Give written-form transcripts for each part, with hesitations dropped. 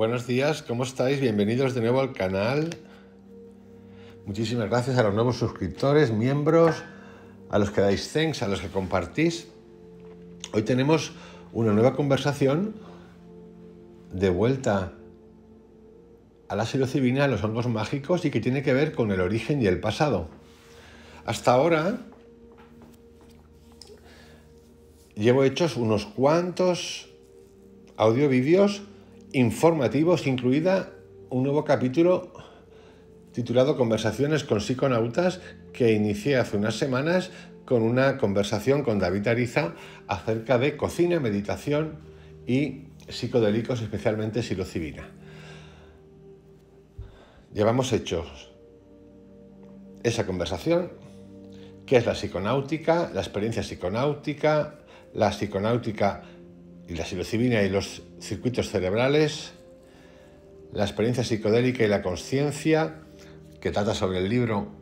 Buenos días, ¿cómo estáis? Bienvenidos de nuevo al canal. Muchísimas gracias a los nuevos suscriptores, miembros, a los que dais thanks, a los que compartís. Hoy tenemos una nueva conversación de vuelta a la psilocibina, a los hongos mágicos, y que tiene que ver con el origen y el pasado. Hasta ahora llevo hechos unos cuantos audio-vídeos informativos, incluida un nuevo capítulo titulado Conversaciones con psiconautas, que inicié hace unas semanas con una conversación con David Ariza acerca de cocina, meditación y psicodélicos, especialmente psilocibina. Llevamos hechos esa conversación, qué es la psiconáutica, la experiencia psiconáutica, la psiconáutica y la psilocibina y los circuitos cerebrales, la experiencia psicodélica y la consciencia, que trata sobre el libro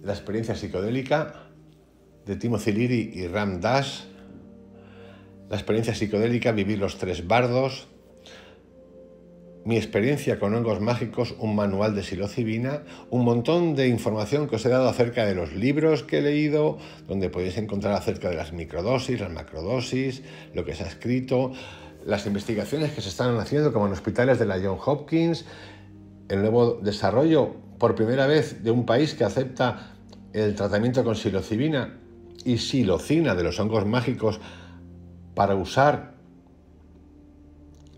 La experiencia psicodélica de Timothy Leary y Ram Dass, la experiencia psicodélica, vivir los tres bardos, mi experiencia con hongos mágicos, un manual de psilocibina, un montón de información que os he dado acerca de los libros que he leído, donde podéis encontrar acerca de las microdosis, las macrodosis, lo que se ha escrito, las investigaciones que se están haciendo como en hospitales de la Johns Hopkins, el nuevo desarrollo por primera vez de un país que acepta el tratamiento con psilocibina y psilocina de los hongos mágicos para usar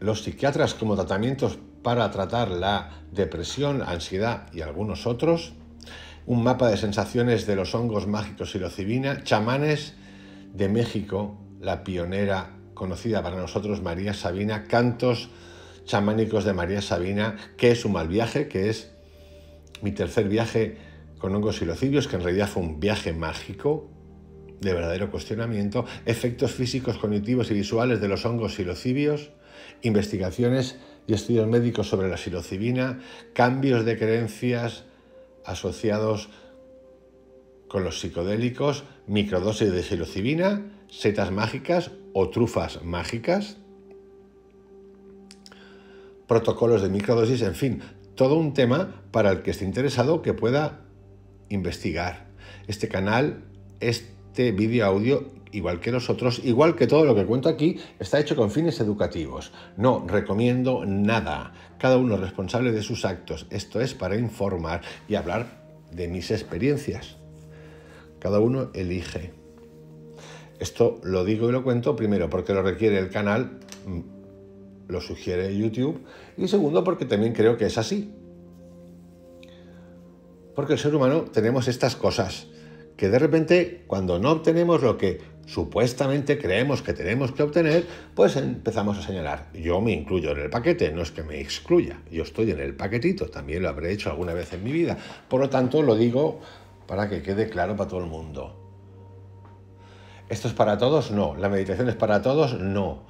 los psiquiatras como tratamientos para tratar la depresión, ansiedad y algunos otros, un mapa de sensaciones de los hongos mágicos psilocibina, chamanes de México, la pionera conocida para nosotros María Sabina, cantos chamánicos de María Sabina, qué es un mal viaje, que es mi tercer viaje con hongos psilocibios, que en realidad fue un viaje mágico de verdadero cuestionamiento, efectos físicos, cognitivos y visuales de los hongos psilocibios, investigaciones y estudios médicos sobre la psilocibina, cambios de creencias asociados con los psicodélicos, microdosis de psilocibina, setas mágicas o trufas mágicas, protocolos de microdosis, en fin, todo un tema para el que esté interesado que pueda investigar. Este canal, este vídeo audio, igual que los otros, igual que todo lo que cuento aquí, está hecho con fines educativos. No recomiendo nada. Cada uno es responsable de sus actos. Esto es para informar y hablar de mis experiencias. Cada uno elige. Esto lo digo y lo cuento, primero, porque lo requiere el canal, lo sugiere YouTube, y segundo, porque también creo que es así. Porque el ser humano tenemos estas cosas que de repente, cuando no obtenemos lo que supuestamente creemos que tenemos que obtener, pues empezamos a señalar. Yo me incluyo en el paquete, no es que me excluya. Yo estoy en el paquetito, también lo habré hecho alguna vez en mi vida. Por lo tanto, lo digo para que quede claro para todo el mundo. ¿Esto es para todos? No. ¿La meditación es para todos? No.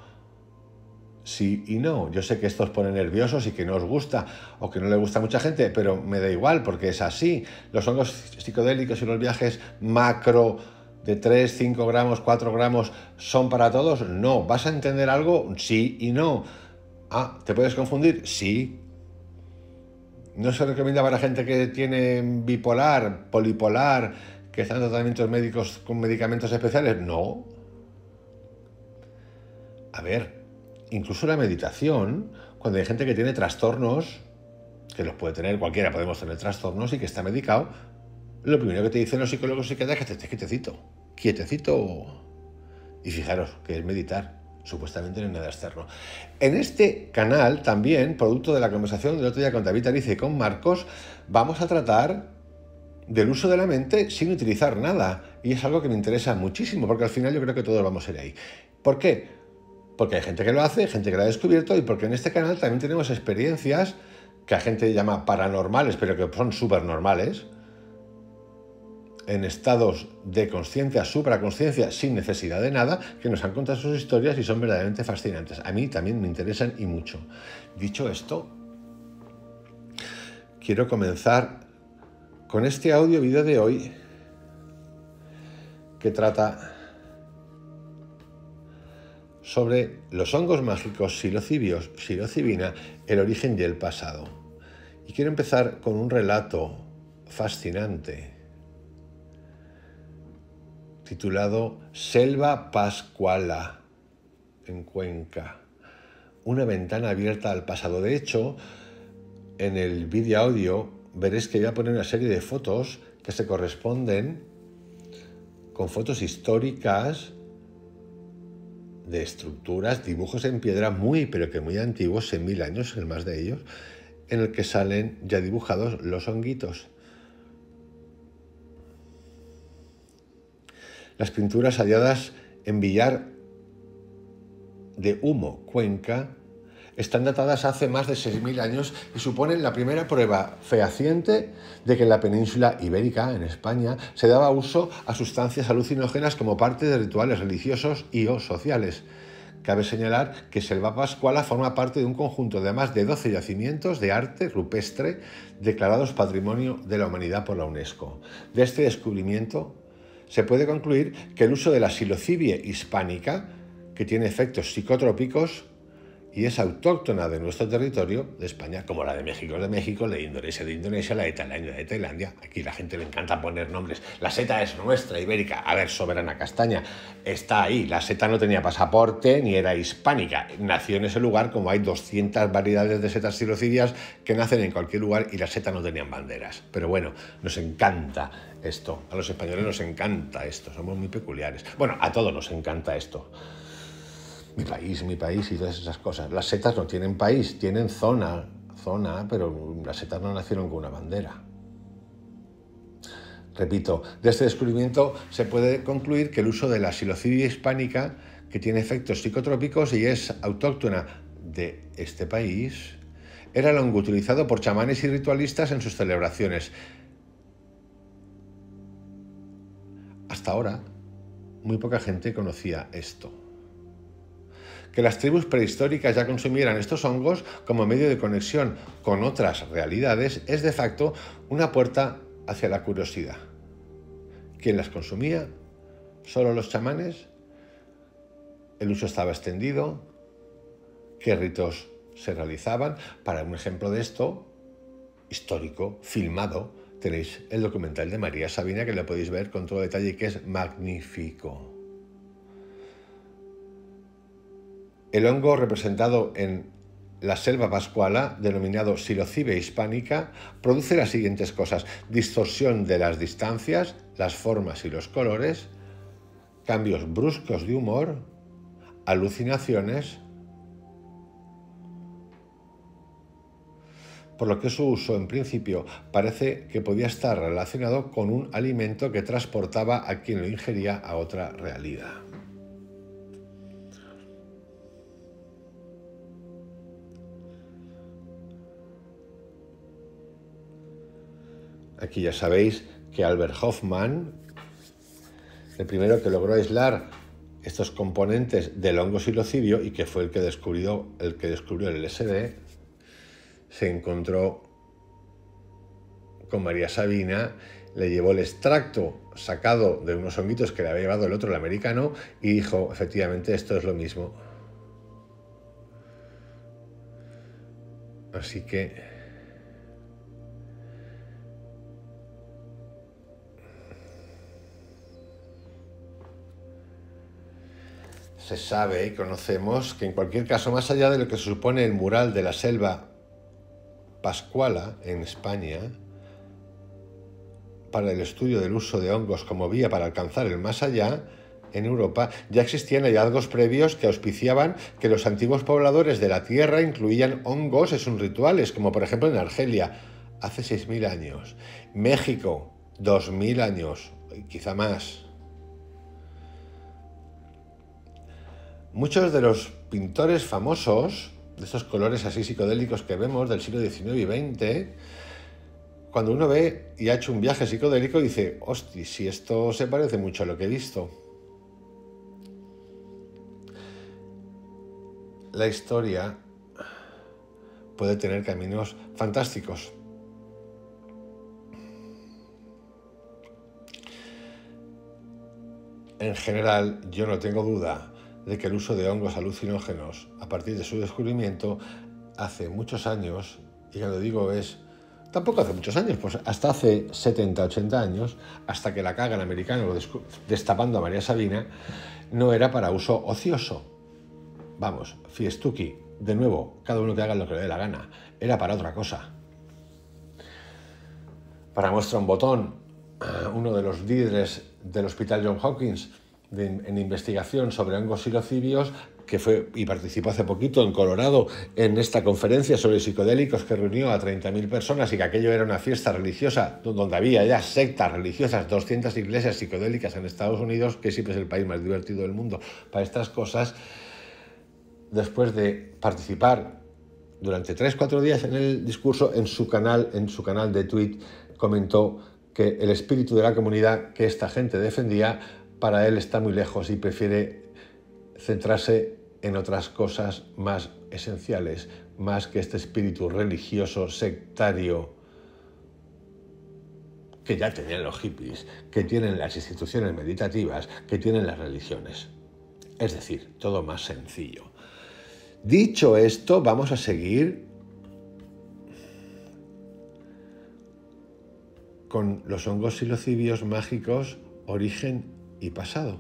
Sí y no. Yo sé que esto os pone nerviosos y que no os gusta o que no le gusta a mucha gente, pero me da igual porque es así. Los hongos psicodélicos y los viajes macro de 3, 5 gramos, 4 gramos son para todos. No. ¿Vas a entender algo? Sí y no. Ah, ¿te puedes confundir? Sí. ¿No se recomienda para gente que tiene bipolar, polipolar, que están en tratamientos médicos con medicamentos especiales? No. A ver, incluso la meditación, cuando hay gente que tiene trastornos, que los puede tener cualquiera, podemos tener trastornos y que está medicado, lo primero que te dicen los psicólogos y psiquiatras es que te estés quietecito. Y fijaros que es meditar, supuestamente no es nada externo. En este canal también, producto de la conversación del otro día con David Ariza y con Marcos, vamos a tratar del uso de la mente sin utilizar nada. Y es algo que me interesa muchísimo, porque al final yo creo que todos vamos a ir ahí. ¿Por qué? Porque hay gente que lo hace, gente que lo ha descubierto, y porque en este canal también tenemos experiencias que la gente llama paranormales, pero que son supernormales, en estados de consciencia, supraconsciencia, sin necesidad de nada, que nos han contado sus historias y son verdaderamente fascinantes. A mí también me interesan y mucho. Dicho esto, quiero comenzar con este audio vídeo de hoy que trata sobre los hongos mágicos psilocibina, el origen y el pasado. Y quiero empezar con un relato fascinante titulado Selva Pascuala, en Cuenca. Una ventana abierta al pasado. De hecho, en el vídeo audio veréis que voy a poner una serie de fotos que se corresponden con fotos históricas de estructuras, dibujos en piedra pero que muy antiguos, en 1000 años, el más de ellos, en el que salen ya dibujados los honguitos. Las pinturas halladas en Villar de Humo, Cuenca, están datadas hace más de 6000 años y suponen la primera prueba fehaciente de que en la península ibérica, en España, se daba uso a sustancias alucinógenas como parte de rituales religiosos y o sociales. Cabe señalar que Selva Pascuala forma parte de un conjunto de más de 12 yacimientos de arte rupestre declarados Patrimonio de la Humanidad por la UNESCO. De este descubrimiento se puede concluir que el uso de la psilocibie hispánica, que tiene efectos psicotrópicos y es autóctona de nuestro territorio, de España, como la de México, la de Indonesia, la de Tailandia, de Tailandia. Aquí la gente le encanta poner nombres. La seta es nuestra, ibérica. A ver, soberana castaña, está ahí. La seta no tenía pasaporte ni era hispánica. Nació en ese lugar, como hay 200 variedades de setas psilocibias que nacen en cualquier lugar y las setas no tenían banderas. Pero bueno, nos encanta esto. A los españoles nos encanta esto. Somos muy peculiares. Bueno, a todos nos encanta esto. Mi país y todas esas cosas. Las setas no tienen país, tienen zona, pero las setas no nacieron con una bandera. Repito, de este descubrimiento se puede concluir que el uso de la psilocibia hispánica, que tiene efectos psicotrópicos y es autóctona de este país, era el hongo utilizado por chamanes y ritualistas en sus celebraciones. Hasta ahora, muy poca gente conocía esto. Que las tribus prehistóricas ya consumieran estos hongos como medio de conexión con otras realidades es de facto una puerta hacia la curiosidad. ¿Quién las consumía? ¿Solo los chamanes? ¿El uso estaba extendido? ¿Qué ritos se realizaban? Para un ejemplo de esto, histórico, filmado, tenéis el documental de María Sabina, que lo podéis ver con todo detalle y que es magnífico. El hongo representado en la selva pascuala, denominado psilocibia hispánica, produce las siguientes cosas: distorsión de las distancias, las formas y los colores, cambios bruscos de humor, alucinaciones, por lo que su uso en principio parece que podía estar relacionado con un alimento que transportaba a quien lo ingería a otra realidad. Aquí ya sabéis que Albert Hofmann, el primero que logró aislar estos componentes del hongo psilocibio y que fue el que descubrió el LSD, se encontró con María Sabina, le llevó el extracto sacado de unos honguitos que le había llevado el otro, el americano, y dijo, efectivamente, esto es lo mismo. Así que se sabe y conocemos que en cualquier caso, más allá de lo que supone el mural de la selva pascuala en España, para el estudio del uso de hongos como vía para alcanzar el más allá, en Europa ya existían hallazgos previos que auspiciaban que los antiguos pobladores de la tierra incluían hongos en sus rituales, como por ejemplo en Argelia, hace 6000 años, México, 2000 años, quizá más. Muchos de los pintores famosos, de estos colores así psicodélicos que vemos del siglo XIX y XX, cuando uno ve y ha hecho un viaje psicodélico, dice, hostia, si esto se parece mucho a lo que he visto. La historia puede tener caminos fantásticos. En general, yo no tengo duda de que el uso de hongos alucinógenos a partir de su descubrimiento hace muchos años, y ya lo digo tampoco hace muchos años, pues hasta hace 70, 80 años, hasta que la caga el americano destapando a María Sabina, no era para uso ocioso. Vamos, fiestuki, de nuevo, cada uno que haga lo que le dé la gana, era para otra cosa. Para muestra un botón, uno de los líderes del Hospital Johns Hopkins en investigación sobre hongos psilocibios, que fue y participó hace poquito en Colorado en esta conferencia sobre psicodélicos que reunió a 30.000 personas, y que aquello era una fiesta religiosa donde había ya sectas religiosas, 200 iglesias psicodélicas en Estados Unidos, que siempre es el país más divertido del mundo para estas cosas. Después de participar durante 3-4 días en el discurso, en su canal de Twitter, comentó que el espíritu de la comunidad que esta gente defendía para él está muy lejos y prefiere centrarse en otras cosas más esenciales, más que este espíritu religioso, sectario, que ya tenían los hippies, que tienen las instituciones meditativas, que tienen las religiones. Es decir, todo más sencillo. Dicho esto, vamos a seguir con los hongos psilocibios mágicos, origen y pasado.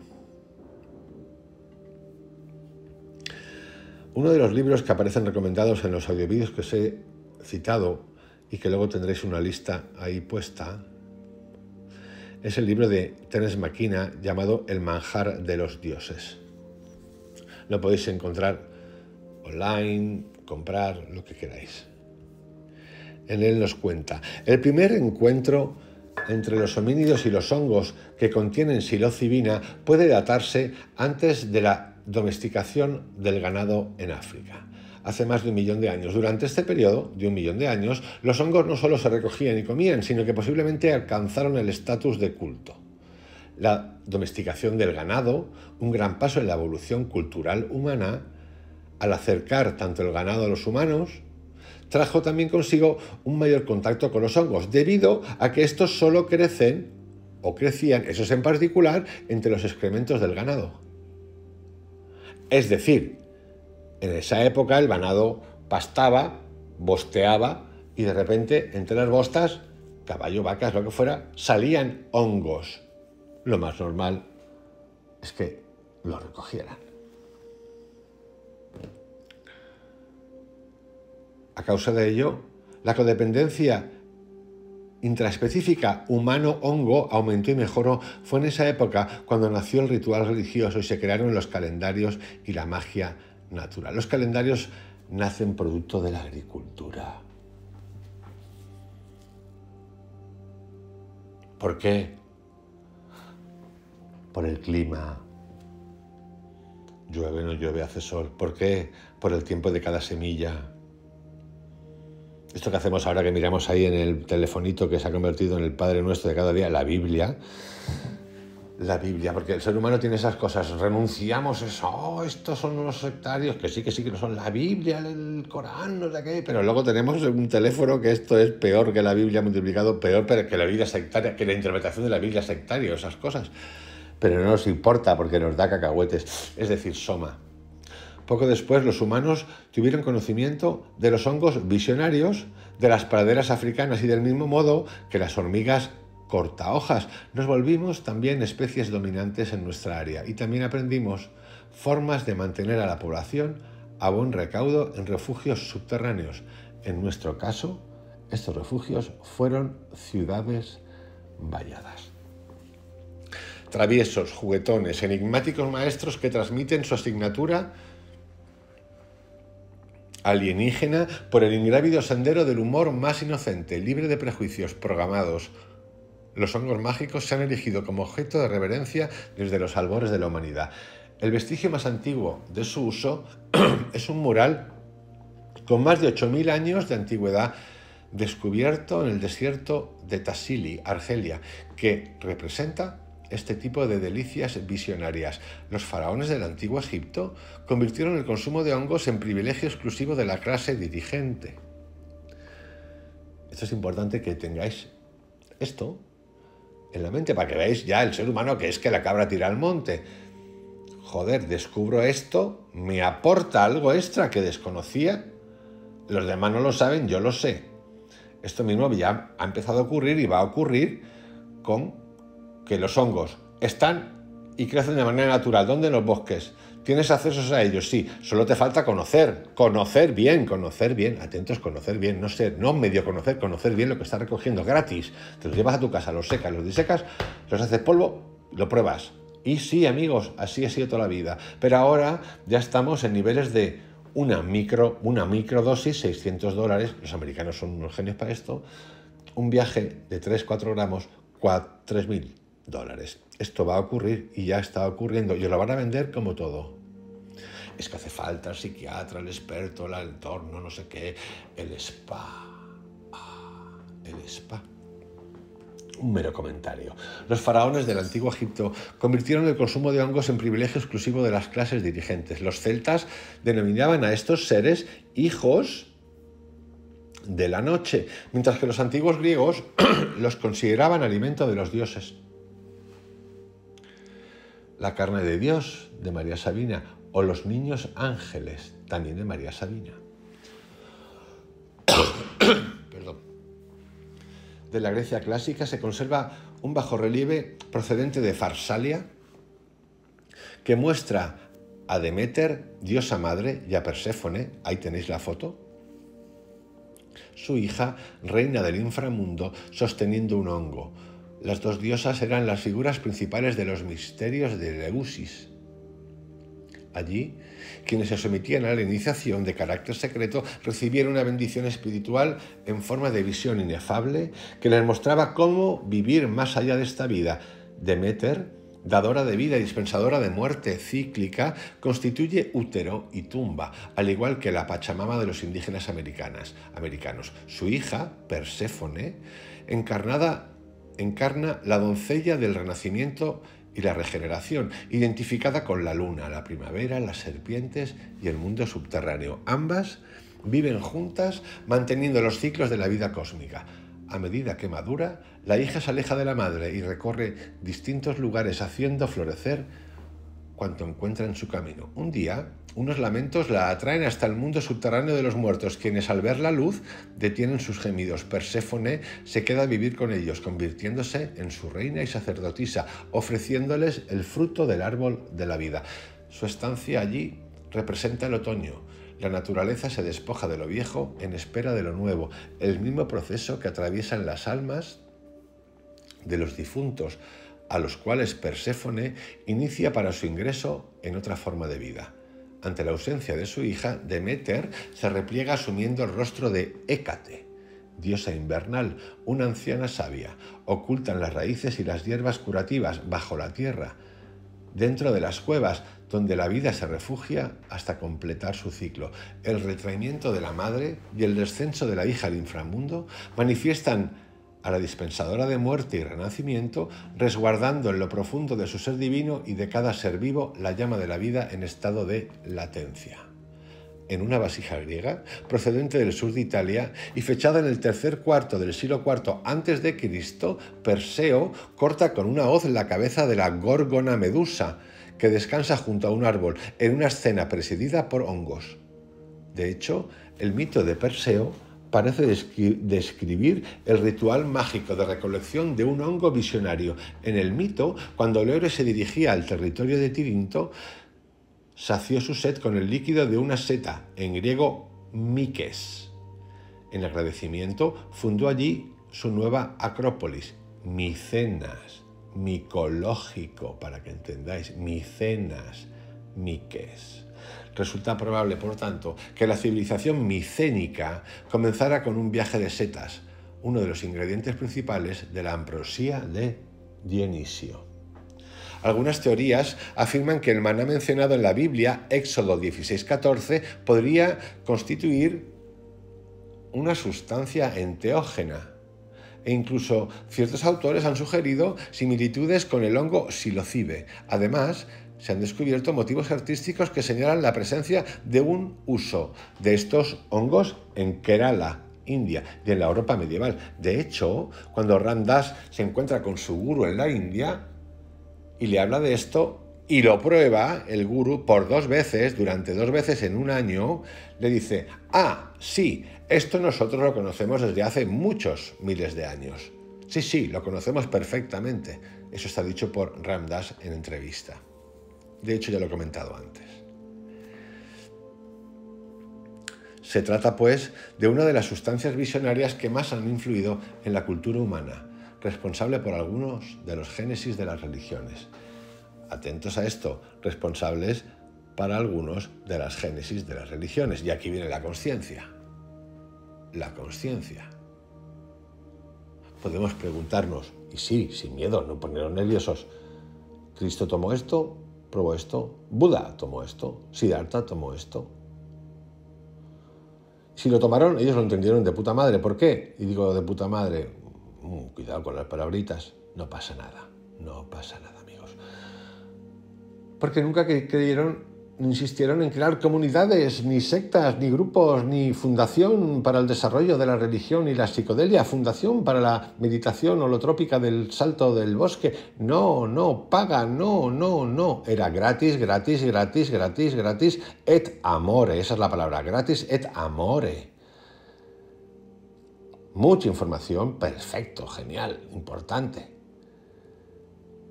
Uno de los libros que aparecen recomendados en los audiovídeos que os he citado, y que luego tendréis una lista ahí puesta, es el libro de Terence McKenna llamado El manjar de los dioses. Lo podéis encontrar online, comprar, lo que queráis. En él nos cuenta: el primer encuentro entre los homínidos y los hongos que contienen psilocibina puede datarse antes de la domesticación del ganado en África, hace más de 1 millón de años. Durante este periodo de 1 millón de años, los hongos no solo se recogían y comían, sino que posiblemente alcanzaron el estatus de culto. La domesticación del ganado, un gran paso en la evolución cultural humana, al acercar tanto el ganado a los humanos, trajo también consigo un mayor contacto con los hongos, debido a que estos solo crecen, o crecían, esos en particular, entre los excrementos del ganado. Es decir, en esa época el ganado pastaba, bosteaba, y de repente, entre las bostas, caballo, vacas, lo que fuera, salían hongos. Lo más normal es que lo recogieran. A causa de ello, la codependencia intraespecífica humano-hongo aumentó y mejoró. Fue en esa época cuando nació el ritual religioso y se crearon los calendarios y la magia natural. Los calendarios nacen producto de la agricultura. ¿Por qué? Por el clima. Llueve, no llueve, hace sol. ¿Por qué? Por el tiempo de cada semilla. Esto que hacemos ahora, que miramos ahí en el telefonito que se ha convertido en el Padre Nuestro de cada día, la Biblia, porque el ser humano tiene esas cosas, renunciamos a eso, estos son unos sectarios, que sí que lo son, la Biblia, el Corán, no sé qué, pero luego tenemos un teléfono que esto es peor que la Biblia multiplicado, peor que la Biblia sectaria, que la interpretación de la Biblia sectaria, esas cosas, pero no nos importa porque nos da cacahuetes, es decir, soma. Poco después, los humanos tuvieron conocimiento de los hongos visionarios, de las praderas africanas, y del mismo modo que las hormigas cortahojas, nos volvimos también especies dominantes en nuestra área, y también aprendimos formas de mantener a la población a buen recaudo en refugios subterráneos. En nuestro caso, estos refugios fueron ciudades valladas. Traviesos, juguetones, enigmáticos maestros que transmiten su asignatura alienígena por el ingrávido sendero del humor más inocente, libre de prejuicios programados. Los hongos mágicos se han erigido como objeto de reverencia desde los albores de la humanidad. El vestigio más antiguo de su uso es un mural con más de 8.000 años de antigüedad, descubierto en el desierto de Tassili, Argelia, que representa este tipo de delicias visionarias. Los faraones del antiguo Egipto convirtieron el consumo de hongos en privilegio exclusivo de la clase dirigente. Esto es importante que tengáis esto en la mente para que veáis ya el ser humano que es que la cabra tira al monte. joder, descubro esto, me aporta algo extra que desconocía, los demás no lo saben, yo lo sé. Esto mismo ya ha empezado a ocurrir y va a ocurrir con que los hongos están y crecen de manera natural. ¿Dónde? En los bosques. ¿Tienes acceso a ellos? Sí, solo te falta conocer bien, atentos, conocer bien, no medio conocer bien lo que estás recogiendo gratis. Te los llevas a tu casa, los secas, los disecas, los haces polvo, lo pruebas. Y sí, amigos, así ha sido toda la vida. Pero ahora ya estamos en niveles de una microdosis, $600, los americanos son unos genios para esto, un viaje de 3-4 gramos, $3.000. Esto va a ocurrir y ya está ocurriendo y lo van a vender como todo. Es que hace falta el psiquiatra, el experto, el entorno, no sé qué, el spa. El spa. Un mero comentario. Los faraones del antiguo Egipto convirtieron el consumo de hongos en privilegio exclusivo de las clases dirigentes. Los celtas denominaban a estos seres hijos de la noche, mientras que los antiguos griegos los consideraban alimento de los dioses. La carne de Dios, de María Sabina, o los niños ángeles, también de María Sabina. Perdón. De la Grecia clásica se conserva un bajorrelieve procedente de Farsalia que muestra a Deméter, diosa madre, y a Perséfone, ahí tenéis la foto, su hija, reina del inframundo, sosteniendo un hongo. Las dos diosas eran las figuras principales de los misterios de Eleusis. Allí, quienes se sometían a la iniciación de carácter secreto recibieron una bendición espiritual en forma de visión inefable que les mostraba cómo vivir más allá de esta vida. Deméter, dadora de vida y dispensadora de muerte cíclica, constituye útero y tumba, al igual que la Pachamama de los indígenas americanos. Su hija, Perséfone, encarna la doncella del renacimiento y la regeneración, identificada con la luna, la primavera, las serpientes y el mundo subterráneo. Ambas viven juntas manteniendo los ciclos de la vida cósmica. A medida que madura, la hija se aleja de la madre y recorre distintos lugares haciendo florecer cuanto encuentra en su camino. Un día, unos lamentos la atraen hasta el mundo subterráneo de los muertos, quienes al ver la luz detienen sus gemidos. Perséfone se queda a vivir con ellos, convirtiéndose en su reina y sacerdotisa, ofreciéndoles el fruto del árbol de la vida. Su estancia allí representa el otoño. La naturaleza se despoja de lo viejo en espera de lo nuevo, el mismo proceso que atraviesan las almas de los difuntos, a los cuales Perséfone inicia para su ingreso en otra forma de vida. Ante la ausencia de su hija, Deméter se repliega asumiendo el rostro de Hécate, diosa invernal, una anciana sabia. Ocultan las raíces y las hierbas curativas bajo la tierra, dentro de las cuevas, donde la vida se refugia hasta completar su ciclo. El retraimiento de la madre y el descenso de la hija al inframundo manifiestan a la dispensadora de muerte y renacimiento, resguardando en lo profundo de su ser divino y de cada ser vivo la llama de la vida en estado de latencia. En una vasija griega, procedente del sur de Italia y fechada en el tercer cuarto del siglo IV a.C., Perseo corta con una hoz la cabeza de la Górgona Medusa, que descansa junto a un árbol, en una escena presidida por hongos. De hecho, el mito de Perseo parece describir el ritual mágico de recolección de un hongo visionario. En el mito, cuando Leore se dirigía al territorio de Tirinto, sació su sed con el líquido de una seta, en griego Mikes. En agradecimiento, fundó allí su nueva acrópolis, Micenas, micológico, para que entendáis, Micenas, Mikes. Resulta probable, por tanto, que la civilización micénica comenzara con un viaje de setas, uno de los ingredientes principales de la ambrosía de Dionisio. Algunas teorías afirman que el maná mencionado en la Biblia, Éxodo 16:14, podría constituir una sustancia enteógena. E incluso ciertos autores han sugerido similitudes con el hongo psilocibe. Además, se han descubierto motivos artísticos que señalan la presencia de un uso de estos hongos en Kerala, India, y en la Europa medieval. De hecho, cuando Ram Dass se encuentra con su gurú en la India y le habla de esto, Y lo prueba el gurú por 2 veces, durante 2 veces en un año, le dice, ah, sí, esto nosotros lo conocemos desde hace muchos miles de años. Sí, sí, lo conocemos perfectamente. Eso está dicho por Ram Dass en entrevista. De hecho, ya lo he comentado antes. Se trata, pues, de una de las sustancias visionarias que más han influido en la cultura humana, responsable por algunos de los génesis de las religiones. Atentos a esto, responsables para algunos de las génesis de las religiones. Y aquí viene la consciencia. La consciencia. Podemos preguntarnos, y sí, sin miedo, no ponernos nerviosos, ¿Cristo tomó esto? ¿Probó esto? ¿Buda tomó esto? ¿Siddhartha tomó esto? Si lo tomaron, ellos lo entendieron de puta madre. ¿Por qué? Y digo de puta madre, cuidado con las palabritas, no pasa nada, no pasa nada, amigos. Porque nunca creyeron, insistieron en crear comunidades, ni sectas, ni grupos, ni fundación para el desarrollo de la religión y la psicodelia, fundación para la meditación holotrópica del salto del bosque. No, no, paga, no, no, no. Era gratis, gratis, gratis, gratis, gratis, et amore. Esa es la palabra, gratis et amore. Mucha información, perfecto, genial, importante.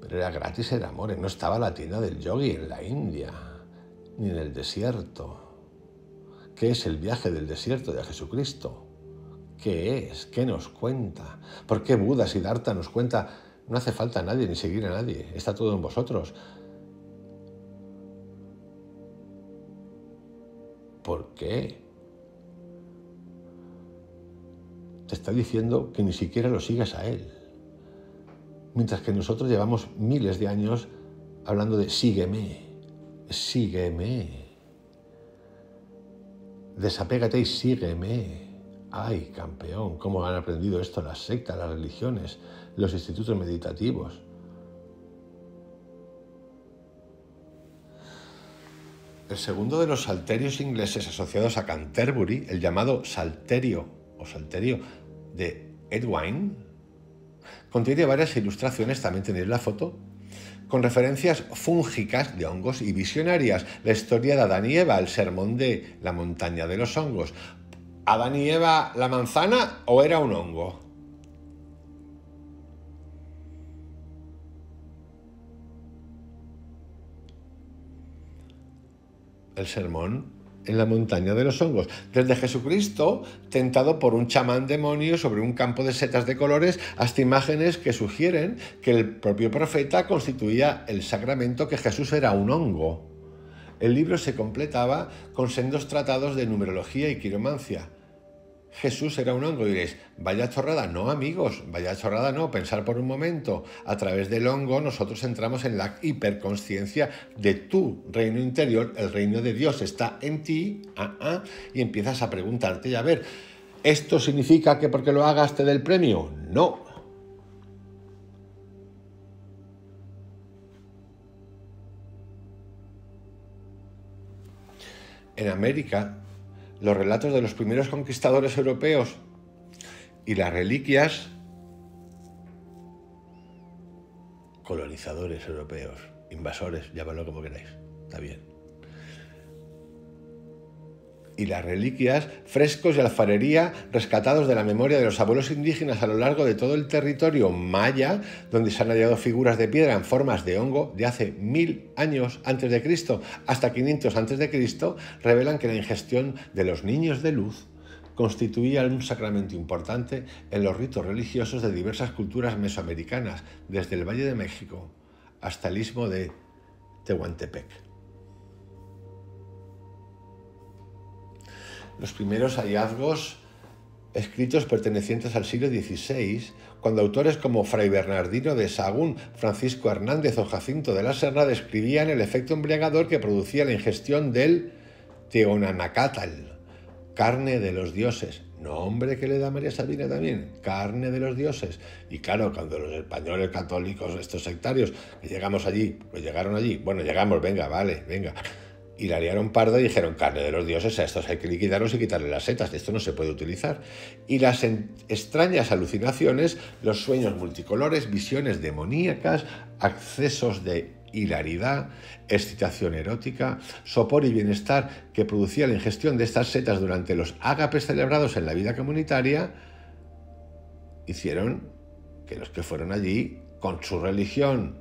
Pero era gratis, era amore. No estaba la tienda del yogi en la India, ni en el desierto. ¿Qué es el viaje del desierto de Jesucristo? ¿Qué es? ¿Qué nos cuenta? ¿Por qué Buda, Siddhartha nos cuenta? No hace falta a nadie ni seguir a nadie. Está todo en vosotros. ¿Por qué? Te está diciendo que ni siquiera lo sigas a él. Mientras que nosotros llevamos miles de años hablando de sígueme, sígueme. Desapégate y sígueme. Ay, campeón, cómo han aprendido esto las sectas, las religiones, los institutos meditativos. El segundo de los salterios ingleses asociados a Canterbury, el llamado salterio o salterio de Edwin, contiene varias ilustraciones, también tenéis la foto, con referencias fúngicas de hongos y visionarias. La historia de Adán y Eva, el sermón de la montaña de los hongos. ¿Adán y Eva la manzana o era un hongo? El sermón en la montaña de los hongos. Desde Jesucristo, tentado por un chamán demonio sobre un campo de setas de colores, hasta imágenes que sugieren que el propio profeta constituía el sacramento, que Jesús era un hongo. El libro se completaba con sendos tratados de numerología y quiromancia. Jesús era un hongo, diréis, vaya chorrada. No, amigos, vaya chorrada no. Pensar por un momento, a través del hongo nosotros entramos en la hiperconsciencia de tu reino interior, el reino de Dios está en ti, y empiezas a preguntarte y a ver, ¿esto significa que porque lo hagas te dé el premio? No. En América, los relatos de los primeros conquistadores europeos y las reliquias, colonizadores europeos, invasores, llámalo como queráis, está bien. Y las reliquias, frescos y alfarería rescatados de la memoria de los abuelos indígenas a lo largo de todo el territorio maya, donde se han hallado figuras de piedra en formas de hongo de hace 1000 años antes de Cristo hasta 500 antes de Cristo, revelan que la ingestión de los niños de luz constituía un sacramento importante en los ritos religiosos de diversas culturas mesoamericanas, desde el Valle de México hasta el istmo de Tehuantepec. Los primeros hallazgos escritos pertenecientes al siglo XVI, cuando autores como Fray Bernardino de Sahagún, Francisco Hernández o Jacinto de la Serna describían el efecto embriagador que producía la ingestión del teonanacatl, carne de los dioses. Nombre que le da María Sabina también, carne de los dioses. Y claro, cuando los españoles católicos, estos sectarios, que llegamos allí, pues llegaron allí, bueno, llegamos, venga, vale, venga, y la liaron parda y dijeron, carne de los dioses, a estos hay que liquidarlos y quitarle las setas, esto no se puede utilizar. Y las extrañas alucinaciones, los sueños multicolores, visiones demoníacas, accesos de hilaridad, excitación erótica, sopor y bienestar que producía la ingestión de estas setas durante los ágapes celebrados en la vida comunitaria, hicieron que los que fueron allí con su religión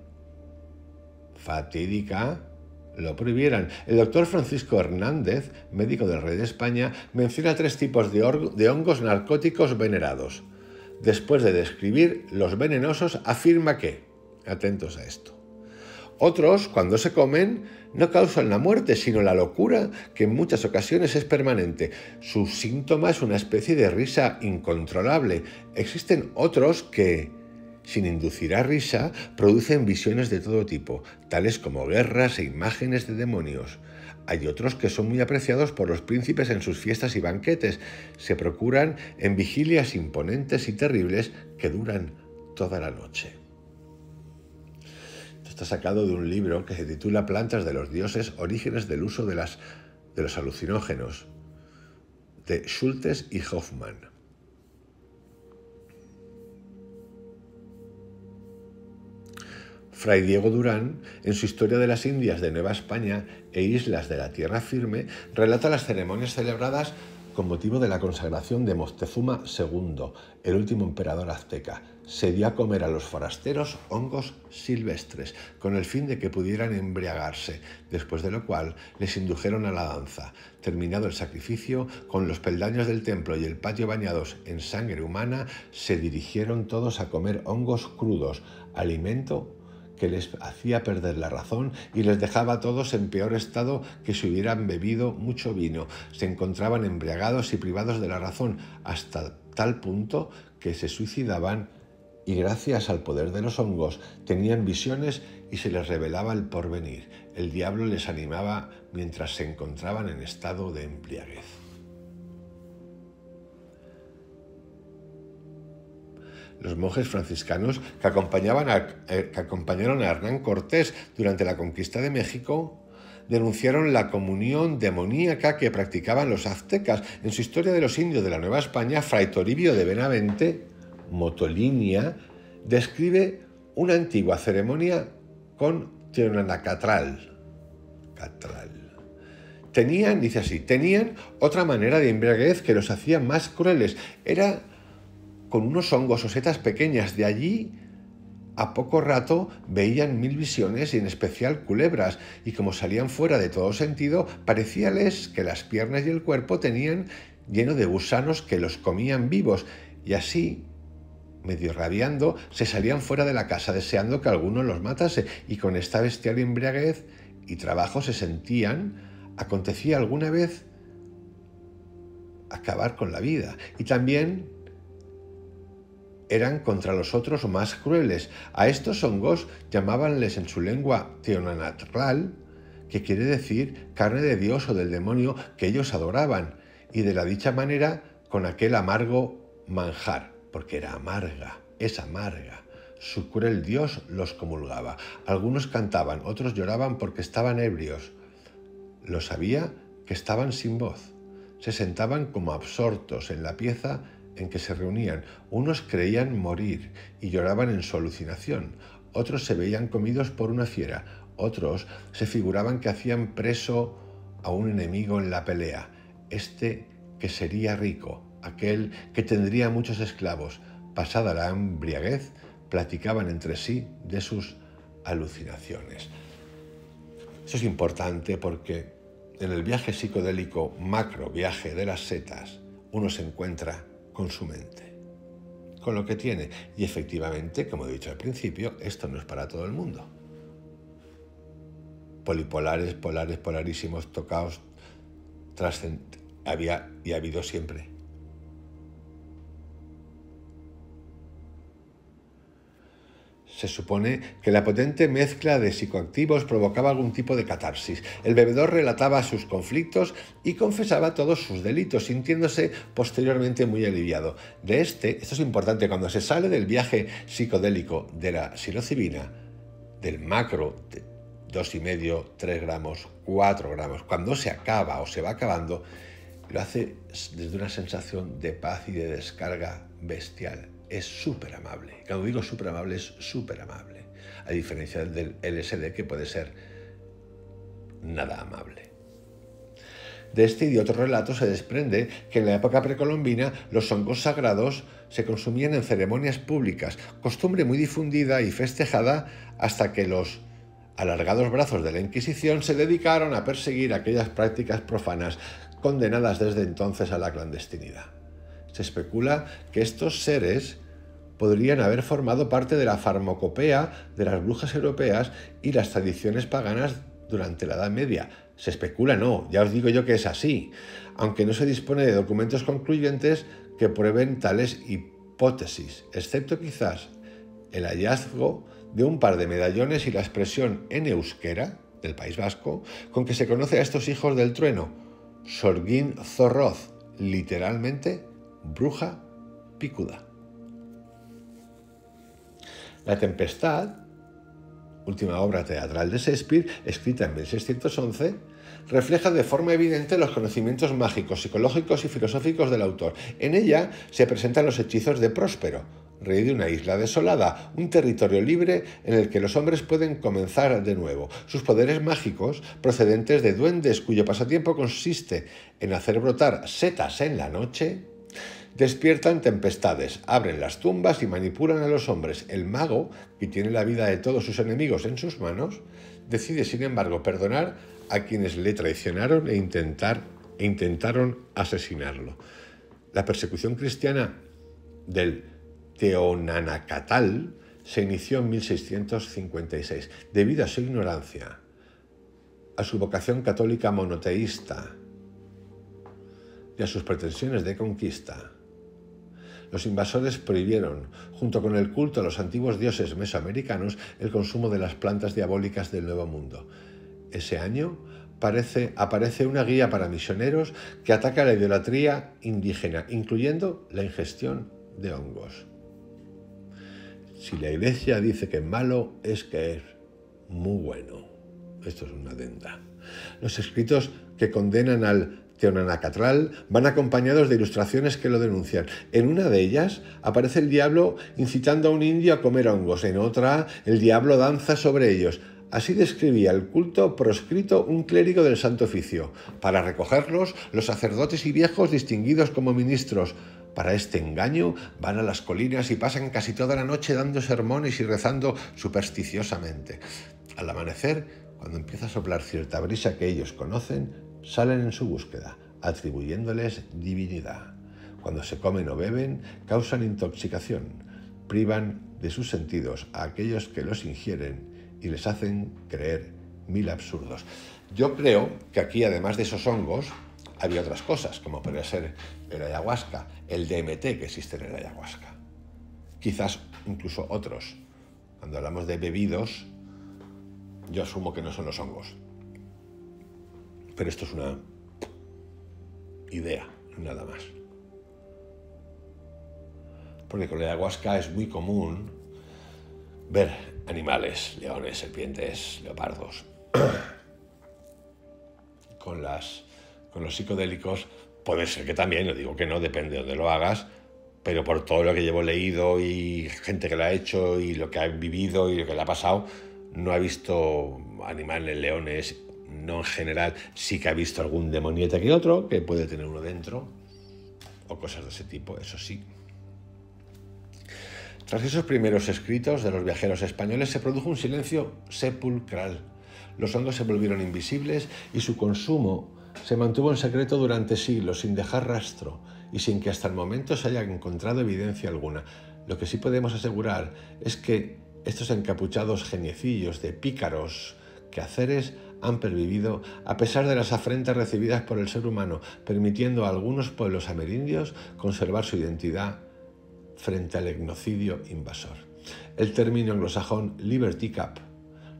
fatídica lo prohibieran. El doctor Francisco Hernández, médico del rey de España, menciona 3 tipos de hongos narcóticos venerados. Después de describir los venenosos, afirma que, atentos a esto, otros, cuando se comen, no causan la muerte, sino la locura, que en muchas ocasiones es permanente. Su síntoma es una especie de risa incontrolable. Existen otros que, sin inducir a risa, producen visiones de todo tipo, tales como guerras e imágenes de demonios. Hay otros que son muy apreciados por los príncipes en sus fiestas y banquetes. Se procuran en vigilias imponentes y terribles que duran toda la noche. Esto está sacado de un libro que se titula Plantas de los dioses, orígenes del uso de los alucinógenos, de Schultes y Hoffmann. Fray Diego Durán, en su Historia de las Indias de Nueva España e Islas de la Tierra Firme, relata las ceremonias celebradas con motivo de la consagración de Moctezuma II, el último emperador azteca. Se dio a comer a los forasteros hongos silvestres, con el fin de que pudieran embriagarse, después de lo cual les indujeron a la danza. Terminado el sacrificio, con los peldaños del templo y el patio bañados en sangre humana, se dirigieron todos a comer hongos crudos, alimento que les hacía perder la razón y les dejaba a todos en peor estado que si hubieran bebido mucho vino. Se encontraban embriagados y privados de la razón hasta tal punto que se suicidaban y gracias al poder de los hongos tenían visiones y se les revelaba el porvenir. El diablo les animaba mientras se encontraban en estado de embriaguez. Los monjes franciscanos que acompañaron a Hernán Cortés durante la conquista de México denunciaron la comunión demoníaca que practicaban los aztecas. En su Historia de los Indios de la Nueva España, Fray Toribio de Benavente, Motolinia, describe una antigua ceremonia con Teonanacatral. Tenían otra manera de embriaguez que los hacía más crueles. Era con unos hongos o setas pequeñas. De allí a poco rato veían 1000 visiones y en especial culebras, y como salían fuera de todo sentido, parecíales que las piernas y el cuerpo tenían lleno de gusanos que los comían vivos, y así, medio rabiando, se salían fuera de la casa deseando que alguno los matase, y con esta bestial embriaguez y trabajo se sentían, acontecía alguna vez, acabar con la vida. Y también eran contra los otros más crueles. A estos hongos llamábanles en su lengua Teonanacatl, que quiere decir carne de Dios o del demonio que ellos adoraban, y de la dicha manera con aquel amargo manjar, porque era amarga, es amarga. Su cruel Dios los comulgaba. Algunos cantaban, otros lloraban porque estaban ebrios. Lo sabía que estaban sin voz. Se sentaban como absortos en la pieza en que se reunían. Unos creían morir y lloraban en su alucinación. Otros se veían comidos por una fiera. Otros se figuraban que hacían preso a un enemigo en la pelea. Este que sería rico, aquel que tendría muchos esclavos. Pasada la embriaguez, platicaban entre sí de sus alucinaciones. Eso es importante porque en el viaje psicodélico macro, viaje de las setas, uno se encuentra con su mente, con lo que tiene. Y efectivamente, como he dicho al principio, esto no es para todo el mundo. Polipolares, polares, polarísimos, tocaos, había y ha habido siempre. Se supone que la potente mezcla de psicoactivos provocaba algún tipo de catarsis. El bebedor relataba sus conflictos y confesaba todos sus delitos, sintiéndose posteriormente muy aliviado. Esto es importante, cuando se sale del viaje psicodélico de la psilocibina, del macro, de 2,5, 3 gramos, 4 gramos, cuando se acaba o se va acabando, lo hace desde una sensación de paz y de descarga bestial. es súper amable. Cuando digo súper amable, es súper amable. A diferencia del LSD, que puede ser nada amable. De este y de otro relato se desprende que en la época precolombina los hongos sagrados se consumían en ceremonias públicas, costumbre muy difundida y festejada hasta que los alargados brazos de la Inquisición se dedicaron a perseguir aquellas prácticas profanas condenadas desde entonces a la clandestinidad. Se especula que estos seres podrían haber formado parte de la farmacopea de las brujas europeas y las tradiciones paganas durante la Edad Media. Se especula, no, ya os digo yo que es así, aunque no se dispone de documentos concluyentes que prueben tales hipótesis, excepto quizás el hallazgo de un par de medallones y la expresión en euskera del País Vasco con que se conoce a estos hijos del trueno, Sorgin Zorroz, literalmente bruja picuda. La Tempestad, última obra teatral de Shakespeare, escrita en 1611, refleja de forma evidente los conocimientos mágicos, psicológicos y filosóficos del autor. En ella se presentan los hechizos de Próspero, rey de una isla desolada, un territorio libre en el que los hombres pueden comenzar de nuevo. Sus poderes mágicos, procedentes de duendes cuyo pasatiempo consiste en hacer brotar setas en la noche, despiertan tempestades, abren las tumbas y manipulan a los hombres. El mago, que tiene la vida de todos sus enemigos en sus manos, decide, sin embargo, perdonar a quienes le traicionaron e intentaron asesinarlo. La persecución cristiana del Teonanacatal se inició en 1656, debido a su ignorancia, a su vocación católica monoteísta y a sus pretensiones de conquista. Los invasores prohibieron, junto con el culto a los antiguos dioses mesoamericanos, el consumo de las plantas diabólicas del Nuevo Mundo. Ese año aparece una guía para misioneros que ataca la idolatría indígena, incluyendo la ingestión de hongos. Si la Iglesia dice que es malo, es que es muy bueno. Esto es una adenda. Los escritos que condenan al Teonanacatl van acompañados de ilustraciones que lo denuncian. En una de ellas aparece el diablo incitando a un indio a comer hongos. En otra, el diablo danza sobre ellos. Así describía el culto proscrito un clérigo del Santo Oficio. Para recogerlos, los sacerdotes y viejos distinguidos como ministros para este engaño van a las colinas y pasan casi toda la noche dando sermones y rezando supersticiosamente. Al amanecer, cuando empieza a soplar cierta brisa que ellos conocen, salen en su búsqueda, atribuyéndoles divinidad. Cuando se comen o beben, causan intoxicación, privan de sus sentidos a aquellos que los ingieren y les hacen creer mil absurdos. Yo creo que aquí, además de esos hongos, había otras cosas, como podría ser el ayahuasca, el DMT que existe en el ayahuasca. Quizás incluso otros. Cuando hablamos de bebidos, yo asumo que no son los hongos. Pero esto es una idea, nada más. Porque con la ayahuasca es muy común ver animales, leones, serpientes, leopardos. Con los psicodélicos puede ser que también, no digo que no, depende de dónde lo hagas, pero por todo lo que llevo leído y gente que lo ha hecho y lo que ha vivido y lo que le ha pasado, no ha visto animales, leones, no en general, sí que ha visto algún demoniete que otro, que puede tener uno dentro, o cosas de ese tipo, eso sí. Tras esos primeros escritos de los viajeros españoles se produjo un silencio sepulcral. Los hongos se volvieron invisibles y su consumo se mantuvo en secreto durante siglos, sin dejar rastro y sin que hasta el momento se haya encontrado evidencia alguna. Lo que sí podemos asegurar es que estos encapuchados geniecillos de pícaros quehaceres han pervivido a pesar de las afrentas recibidas por el ser humano, permitiendo a algunos pueblos amerindios conservar su identidad frente al etnocidio invasor. El término anglosajón Liberty Cap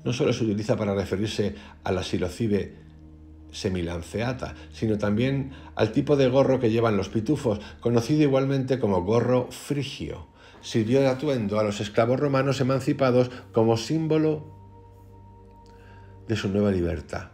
no solo se utiliza para referirse a la psilocybe semilanceata, sino también al tipo de gorro que llevan los pitufos, conocido igualmente como gorro frigio. Sirvió de atuendo a los esclavos romanos emancipados como símbolo de su nueva libertad.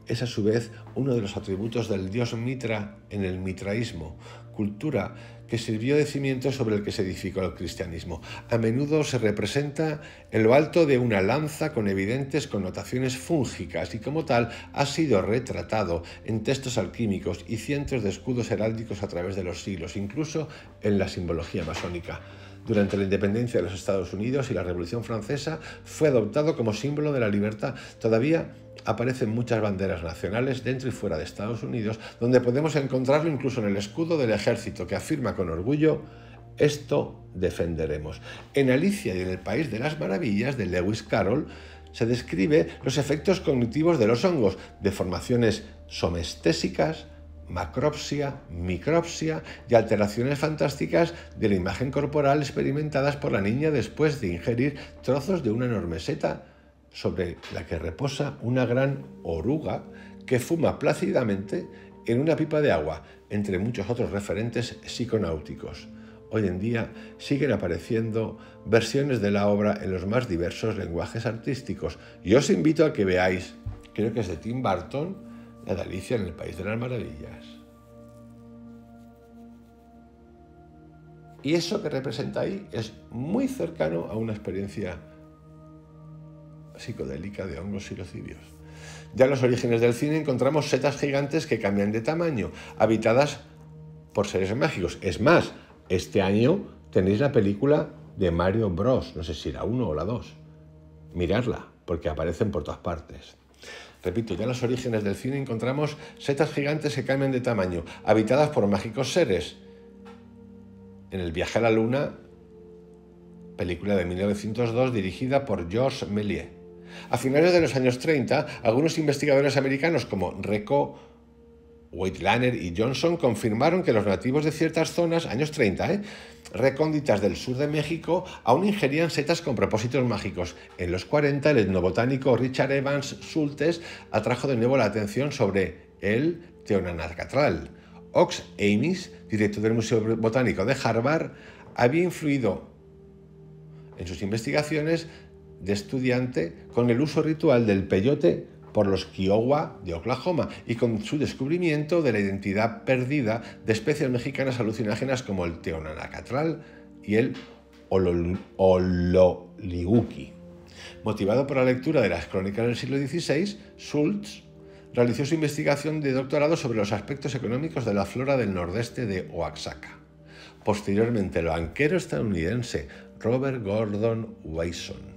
Es a su vez uno de los atributos del dios Mitra en el mitraísmo, cultura que sirvió de cimiento sobre el que se edificó el cristianismo. A menudo se representa en lo alto de una lanza con evidentes connotaciones fúngicas y como tal ha sido retratado en textos alquímicos y cientos de escudos heráldicos a través de los siglos, incluso en la simbología masónica. Durante la independencia de los Estados Unidos y la Revolución Francesa fue adoptado como símbolo de la libertad. Todavía aparecen muchas banderas nacionales dentro y fuera de Estados Unidos, donde podemos encontrarlo incluso en el escudo del ejército, que afirma con orgullo: esto defenderemos. En Alicia y en el País de las Maravillas, de Lewis Carroll, se describe los efectos cognitivos de los hongos, deformaciones somestésicas, macropsia, micropsia y alteraciones fantásticas de la imagen corporal experimentadas por la niña después de ingerir trozos de una enorme seta sobre la que reposa una gran oruga que fuma plácidamente en una pipa de agua, entre muchos otros referentes psiconáuticos. Hoy en día siguen apareciendo versiones de la obra en los más diversos lenguajes artísticos. Y os invito a que veáis, creo que es de Tim Burton, la de Alicia en el País de las Maravillas. Y eso que representa ahí es muy cercano a una experiencia psicodélica de hongos psilocibios. Ya en los orígenes del cine encontramos setas gigantes que cambian de tamaño, habitadas por seres mágicos. Es más, este año tenéis la película de Mario Bros. No sé si la 1 o la 2. Miradla, porque aparecen por todas partes. Repito, ya en los orígenes del cine encontramos setas gigantes que cambian de tamaño, habitadas por mágicos seres. En El viaje a la luna, película de 1902 dirigida por Georges Méliès. A finales de los años 30, algunos investigadores americanos como Recco, Whitelaner y Johnson confirmaron que los nativos de ciertas zonas, años 30, recónditas del sur de México, aún ingerían setas con propósitos mágicos. En los 40, el etnobotánico Richard Evans Schultes atrajo de nuevo la atención sobre el Teonanacatl. Ox Amis, director del Museo Botánico de Harvard, había influido en sus investigaciones de estudiante con el uso ritual del peyote por los Kiowa de Oklahoma y con su descubrimiento de la identidad perdida de especies mexicanas alucinógenas como el Teonanacatl y el Ololiuqui. Motivado por la lectura de las crónicas del siglo XVI, Schultz realizó su investigación de doctorado sobre los aspectos económicos de la flora del nordeste de Oaxaca. Posteriormente, el banquero estadounidense Robert Gordon Wasson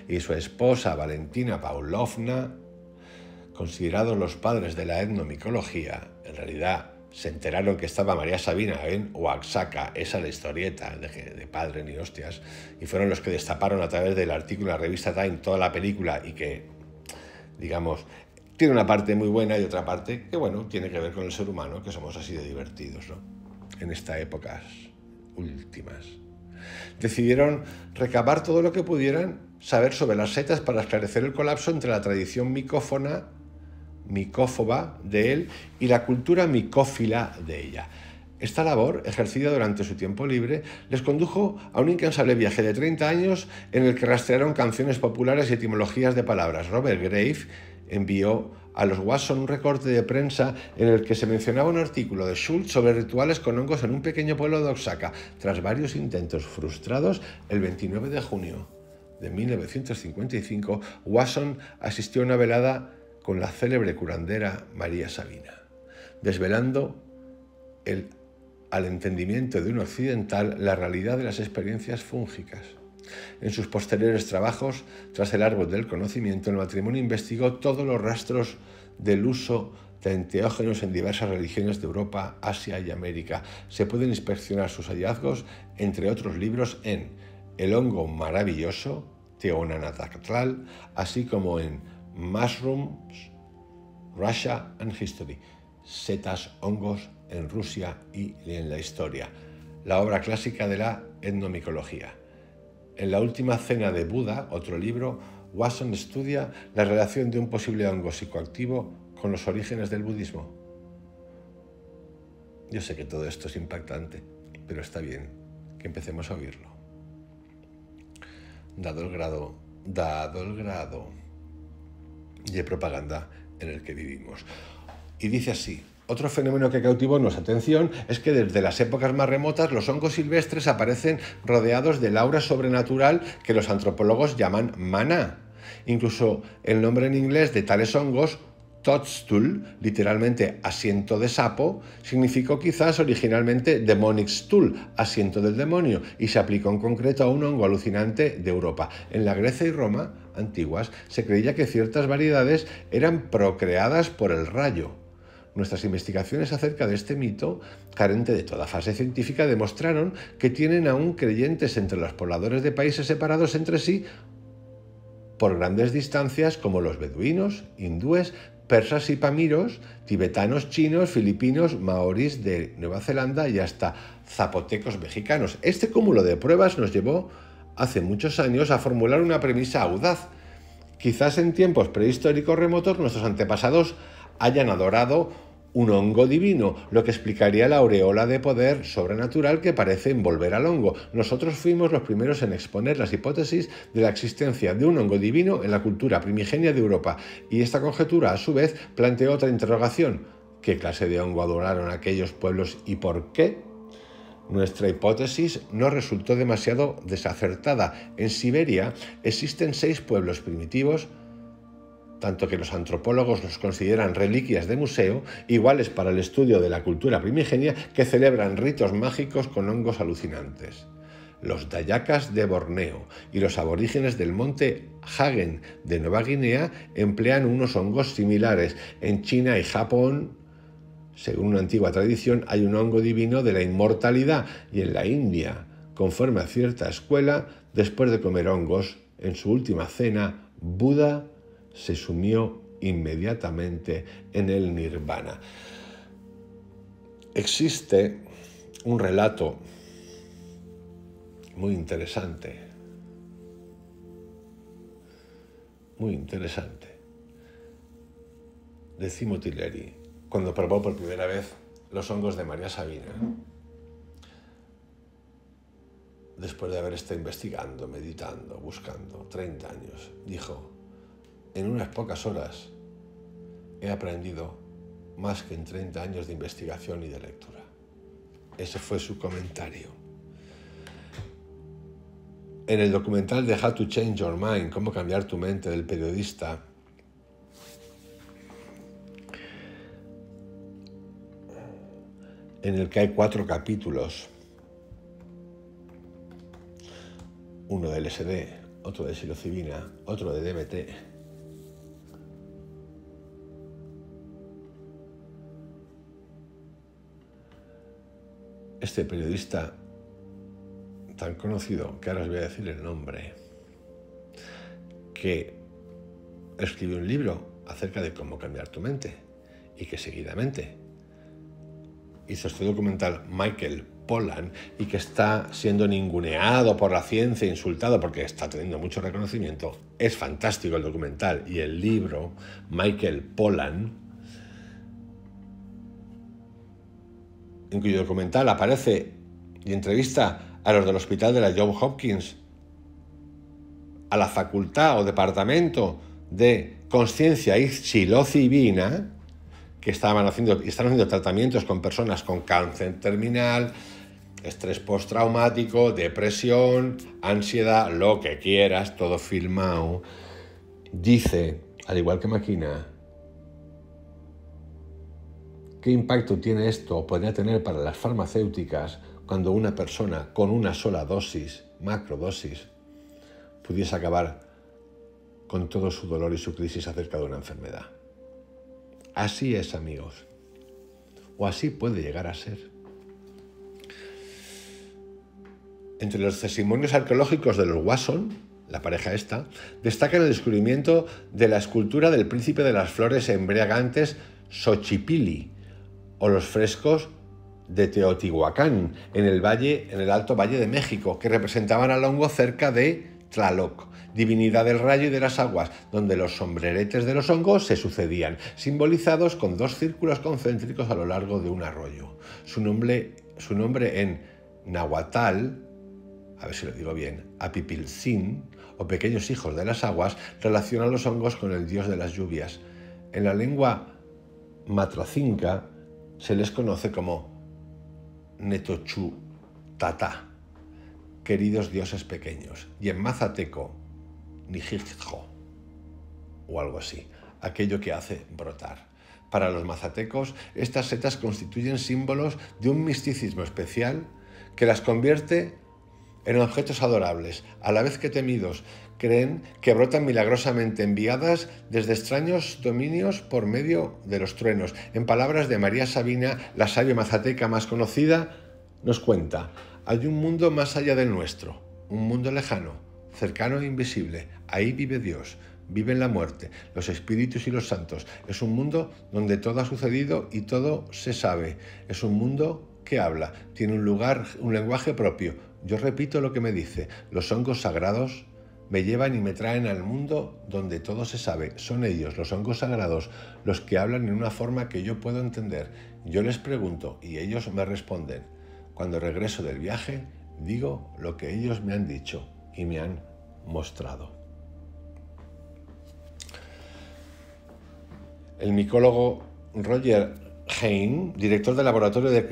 y su esposa Valentina Pavlovna, considerados los padres de la etnomicología, en realidad se enteraron que estaba María Sabina en Oaxaca, esa es la historieta de padre ni hostias, y fueron los que destaparon a través del artículo de la revista Time toda la película y que, digamos, tiene una parte muy buena y otra parte que, bueno, tiene que ver con el ser humano, que somos así de divertidos, ¿no? En estas épocas últimas. Decidieron recabar todo lo que pudieran saber sobre las setas para esclarecer el colapso entre la tradición micófoba de él y la cultura micófila de ella. Esta labor, ejercida durante su tiempo libre, les condujo a un incansable viaje de 30 años en el que rastrearon canciones populares y etimologías de palabras. Robert Graves envió a los Wasson un recorte de prensa en el que se mencionaba un artículo de Schultz sobre rituales con hongos en un pequeño pueblo de Oaxaca. Tras varios intentos frustrados, el 29 de junio de 1955, Wasson asistió a una velada con la célebre curandera María Sabina, desvelando al entendimiento de un occidental la realidad de las experiencias fúngicas. En sus posteriores trabajos, tras el árbol del conocimiento, el matrimonio investigó todos los rastros del uso de enteógenos en diversas religiones de Europa, Asia y América. Se pueden inspeccionar sus hallazgos, entre otros libros, en El hongo maravilloso, Teonanacatl, así como en Mushrooms, Russia and History, setas, hongos en Rusia y en la historia, la obra clásica de la etnomicología. En La última cena de Buda, otro libro, Wasson estudia la relación de un posible hongo psicoactivo con los orígenes del budismo. Yo sé que todo esto es impactante, pero está bien que empecemos a oírlo. Dado el grado de propaganda en el que vivimos. Y dice así Otro fenómeno que cautivó nuestra atención es que desde las épocas más remotas los hongos silvestres aparecen rodeados del aura sobrenatural que los antropólogos llaman maná. Incluso el nombre en inglés de tales hongos, toadstool, literalmente asiento de sapo, significó quizás originalmente demonic stool, asiento del demonio, y se aplicó en concreto a un hongo alucinante de Europa. En la Grecia y Roma antiguas se creía que ciertas variedades eran procreadas por el rayo. Nuestras investigaciones acerca de este mito, carente de toda fase científica, demostraron que tienen aún creyentes entre los pobladores de países separados entre sí por grandes distancias, como los beduinos, hindúes, persas y pamiros, tibetanos, chinos, filipinos, maoríes de Nueva Zelanda y hasta zapotecos mexicanos. Este cúmulo de pruebas nos llevó hace muchos años a formular una premisa audaz. Quizás en tiempos prehistóricos remotos nuestros antepasados hayan adorado un hongo divino, lo que explicaría la aureola de poder sobrenatural que parece envolver al hongo. Nosotros fuimos los primeros en exponer las hipótesis de la existencia de un hongo divino en la cultura primigenia de Europa, y esta conjetura, a su vez, planteó otra interrogación: ¿qué clase de hongo adoraron aquellos pueblos y por qué? Nuestra hipótesis no resultó demasiado desacertada. En Siberia existen 6 pueblos primitivos, tanto que los antropólogos los consideran reliquias de museo, iguales para el estudio de la cultura primigenia, que celebran ritos mágicos con hongos alucinantes. Los Dayakas de Borneo y los aborígenes del monte Hagen de Nueva Guinea emplean unos hongos similares. En China y Japón, según una antigua tradición, hay un hongo divino de la inmortalidad, y en la India, conforme a cierta escuela, después de comer hongos, en su última cena, Buda se sumió inmediatamente en el nirvana. Existe un relato muy interesante de Timothy Leary, cuando probó por primera vez los hongos de María Sabina, después de haber estado investigando, meditando, buscando 30 años, dijo: en unas pocas horas he aprendido más que en 30 años de investigación y de lectura. Ese fue su comentario. En el documental de How to Change Your Mind, Cómo cambiar tu mente, del periodista, en el que hay 4 capítulos, uno de LSD, otro de psilocibina, otro de DMT, este periodista tan conocido, que ahora os voy a decir el nombre, que escribió un libro acerca de cómo cambiar tu mente, y que seguidamente hizo este documental Michael Pollan, y que está siendo ninguneado por la ciencia, insultado porque está teniendo mucho reconocimiento. Es fantástico el documental, y el libro Michael Pollan, en cuyo documental aparece y entrevista a los del hospital de la Johns Hopkins, a la facultad o departamento de conciencia y psilocibina, que están haciendo tratamientos con personas con cáncer terminal, estrés postraumático, depresión, ansiedad, lo que quieras, todo filmado. Dice, al igual que Maquina, ¿qué impacto tiene esto o podría tener para las farmacéuticas cuando una persona con una sola dosis, macrodosis, pudiese acabar con todo su dolor y su crisis acerca de una enfermedad? Así es, amigos. O así puede llegar a ser. Entre los testimonios arqueológicos de los Wasson, la pareja esta, destacan el descubrimiento de la escultura del príncipe de las flores embriagantes Xochipilli, o los frescos de Teotihuacán, en el Alto Valle de México, que representaban al hongo cerca de Tlaloc, divinidad del rayo y de las aguas, donde los sombreretes de los hongos se sucedían, simbolizados con 2 círculos concéntricos a lo largo de un arroyo. Su nombre en nahuatl, a ver si lo digo bien, Apipiltzin, o pequeños hijos de las aguas, relaciona los hongos con el dios de las lluvias. En la lengua matracinca, se les conoce como Netochu Tata, queridos dioses pequeños, y en mazateco, Nijijjo, o algo así, aquello que hace brotar. Para los mazatecos, estas setas constituyen símbolos de un misticismo especial que las convierte en objetos adorables, a la vez que temidos. Creen que brotan milagrosamente enviadas desde extraños dominios por medio de los truenos. En palabras de María Sabina, la sabia mazateca más conocida, nos cuenta: hay un mundo más allá del nuestro, un mundo lejano, cercano e invisible. Ahí vive Dios, viven la muerte, los espíritus y los santos. Es un mundo donde todo ha sucedido y todo se sabe. Es un mundo que habla, tiene un lenguaje propio. Yo repito lo que me dice. Los hongos sagrados me llevan y me traen al mundo donde todo se sabe. Son ellos, los hongos sagrados, los que hablan en una forma que yo puedo entender. Yo les pregunto y ellos me responden. Cuando regreso del viaje, digo lo que ellos me han dicho y me han mostrado. El micólogo Roger Hein, director del laboratorio de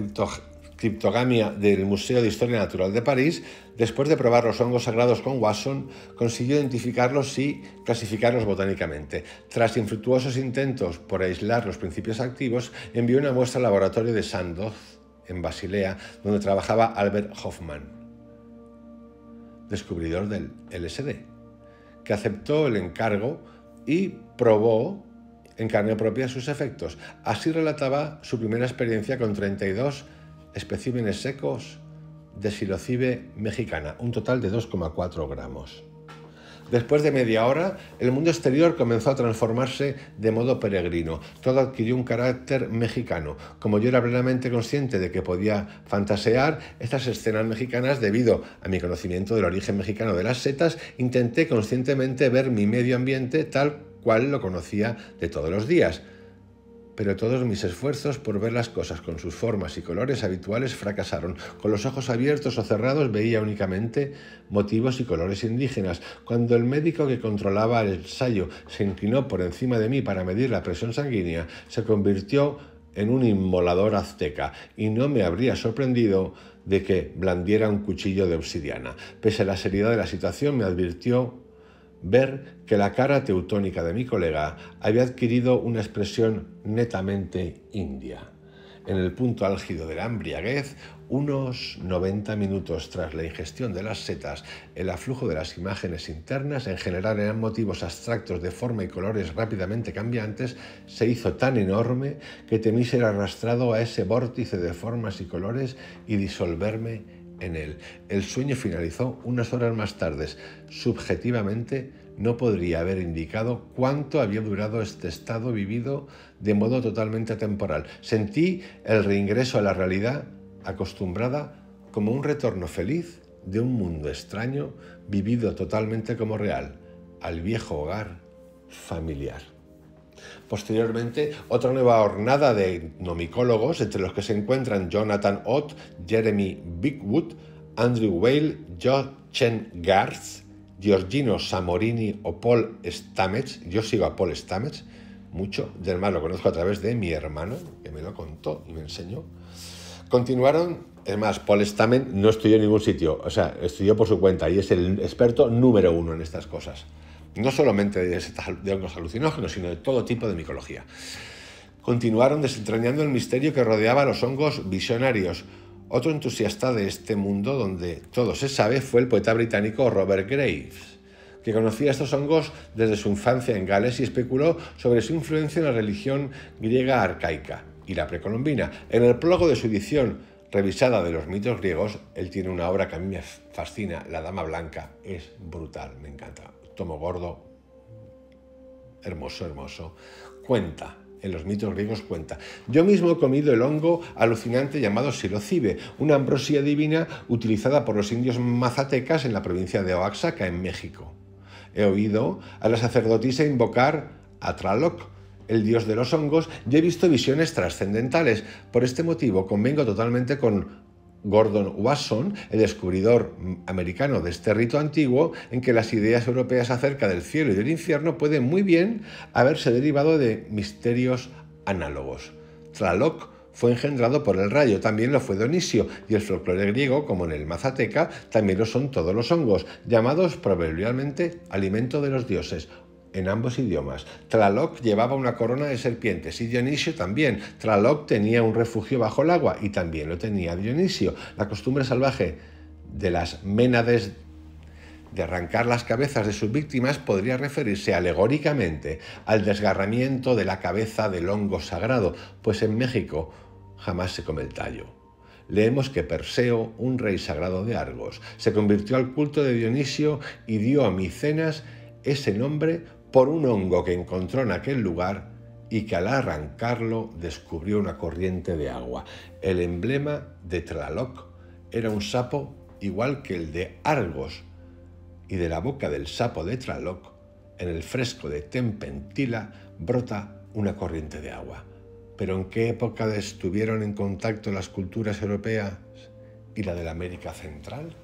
criptogamia del Museo de Historia Natural de París, después de probar los hongos sagrados con Watson, consiguió identificarlos y clasificarlos botánicamente. Tras infructuosos intentos por aislar los principios activos, envió una muestra al laboratorio de Sandoz, en Basilea, donde trabajaba Albert Hofmann, descubridor del LSD, que aceptó el encargo y probó en carne propia sus efectos. Así relataba su primera experiencia con 32 especímenes secos de psilocibe mexicana, un total de 2,4 gramos. Después de media hora, el mundo exterior comenzó a transformarse de modo peregrino. Todo adquirió un carácter mexicano. Como yo era plenamente consciente de que podía fantasear estas escenas mexicanas debido a mi conocimiento del origen mexicano de las setas, intenté conscientemente ver mi medio ambiente tal cual lo conocía de todos los días. Pero todos mis esfuerzos por ver las cosas con sus formas y colores habituales fracasaron. Con los ojos abiertos o cerrados veía únicamente motivos y colores indígenas. Cuando el médico que controlaba el ensayo se inclinó por encima de mí para medir la presión sanguínea, se convirtió en un inmolador azteca, y no me habría sorprendido de que blandiera un cuchillo de obsidiana. Pese a la seriedad de la situación, me advirtió ver que la cara teutónica de mi colega había adquirido una expresión netamente india. En el punto álgido de la embriaguez, unos 90 minutos tras la ingestión de las setas, el aflujo de las imágenes internas, en general eran motivos abstractos de forma y colores rápidamente cambiantes, se hizo tan enorme que temí ser arrastrado a ese vórtice de formas y colores y disolverme en él. El sueño finalizó unas horas más tarde. Subjetivamente no podría haber indicado cuánto había durado este estado vivido de modo totalmente atemporal. Sentí el reingreso a la realidad acostumbrada como un retorno feliz de un mundo extraño vivido totalmente como real, al viejo hogar familiar. Posteriormente, otra nueva hornada de nomicólogos, entre los que se encuentran Jonathan Ott, Jeremy Bigwood, Andrew Weil, Jochen Garth, Giorgino Samorini o Paul Stamets. Yo sigo a Paul Stamets mucho, además lo conozco a través de mi hermano, que me lo contó y me enseñó. Continuaron, es más, Paul Stamets no estudió en ningún sitio, o sea, estudió por su cuenta y es el experto número uno en estas cosas. No solamente de hongos alucinógenos, sino de todo tipo de micología. Continuaron desentrañando el misterio que rodeaba a los hongos visionarios. Otro entusiasta de este mundo donde todo se sabe fue el poeta británico Robert Graves, que conocía estos hongos desde su infancia en Gales y especuló sobre su influencia en la religión griega arcaica y la precolombina. En el prólogo de su edición revisada de los mitos griegos, él tiene una obra que a mí me fascina, La Dama Blanca. Es brutal, me encanta. Tomo gordo, hermoso, hermoso. Cuenta, en los mitos griegos cuenta: yo mismo he comido el hongo alucinante llamado psilocibe, una ambrosía divina utilizada por los indios mazatecas en la provincia de Oaxaca, en México. He oído a la sacerdotisa invocar a Tlaloc, el dios de los hongos, y he visto visiones trascendentales. Por este motivo convengo totalmente con Gordon Wasson, el descubridor americano de este rito antiguo, en que las ideas europeas acerca del cielo y del infierno pueden muy bien haberse derivado de misterios análogos. Tlaloc fue engendrado por el rayo, también lo fue Dionisio, y el folclore griego, como en el Mazateca, también lo son todos los hongos, llamados proverbialmente alimento de los dioses, en ambos idiomas. Tlaloc llevaba una corona de serpientes y Dionisio también. Tlaloc tenía un refugio bajo el agua y también lo tenía Dionisio. La costumbre salvaje de las ménades de arrancar las cabezas de sus víctimas podría referirse alegóricamente al desgarramiento de la cabeza del hongo sagrado, pues en México jamás se come el tallo. Leemos que Perseo, un rey sagrado de Argos, se convirtió al culto de Dionisio y dio a Micenas ese nombre por un hongo que encontró en aquel lugar y que al arrancarlo descubrió una corriente de agua. El emblema de Tlaloc era un sapo igual que el de Argos, y de la boca del sapo de Tlaloc, en el fresco de Tempentila, brota una corriente de agua. ¿Pero en qué época estuvieron en contacto las culturas europeas y la de la América Central?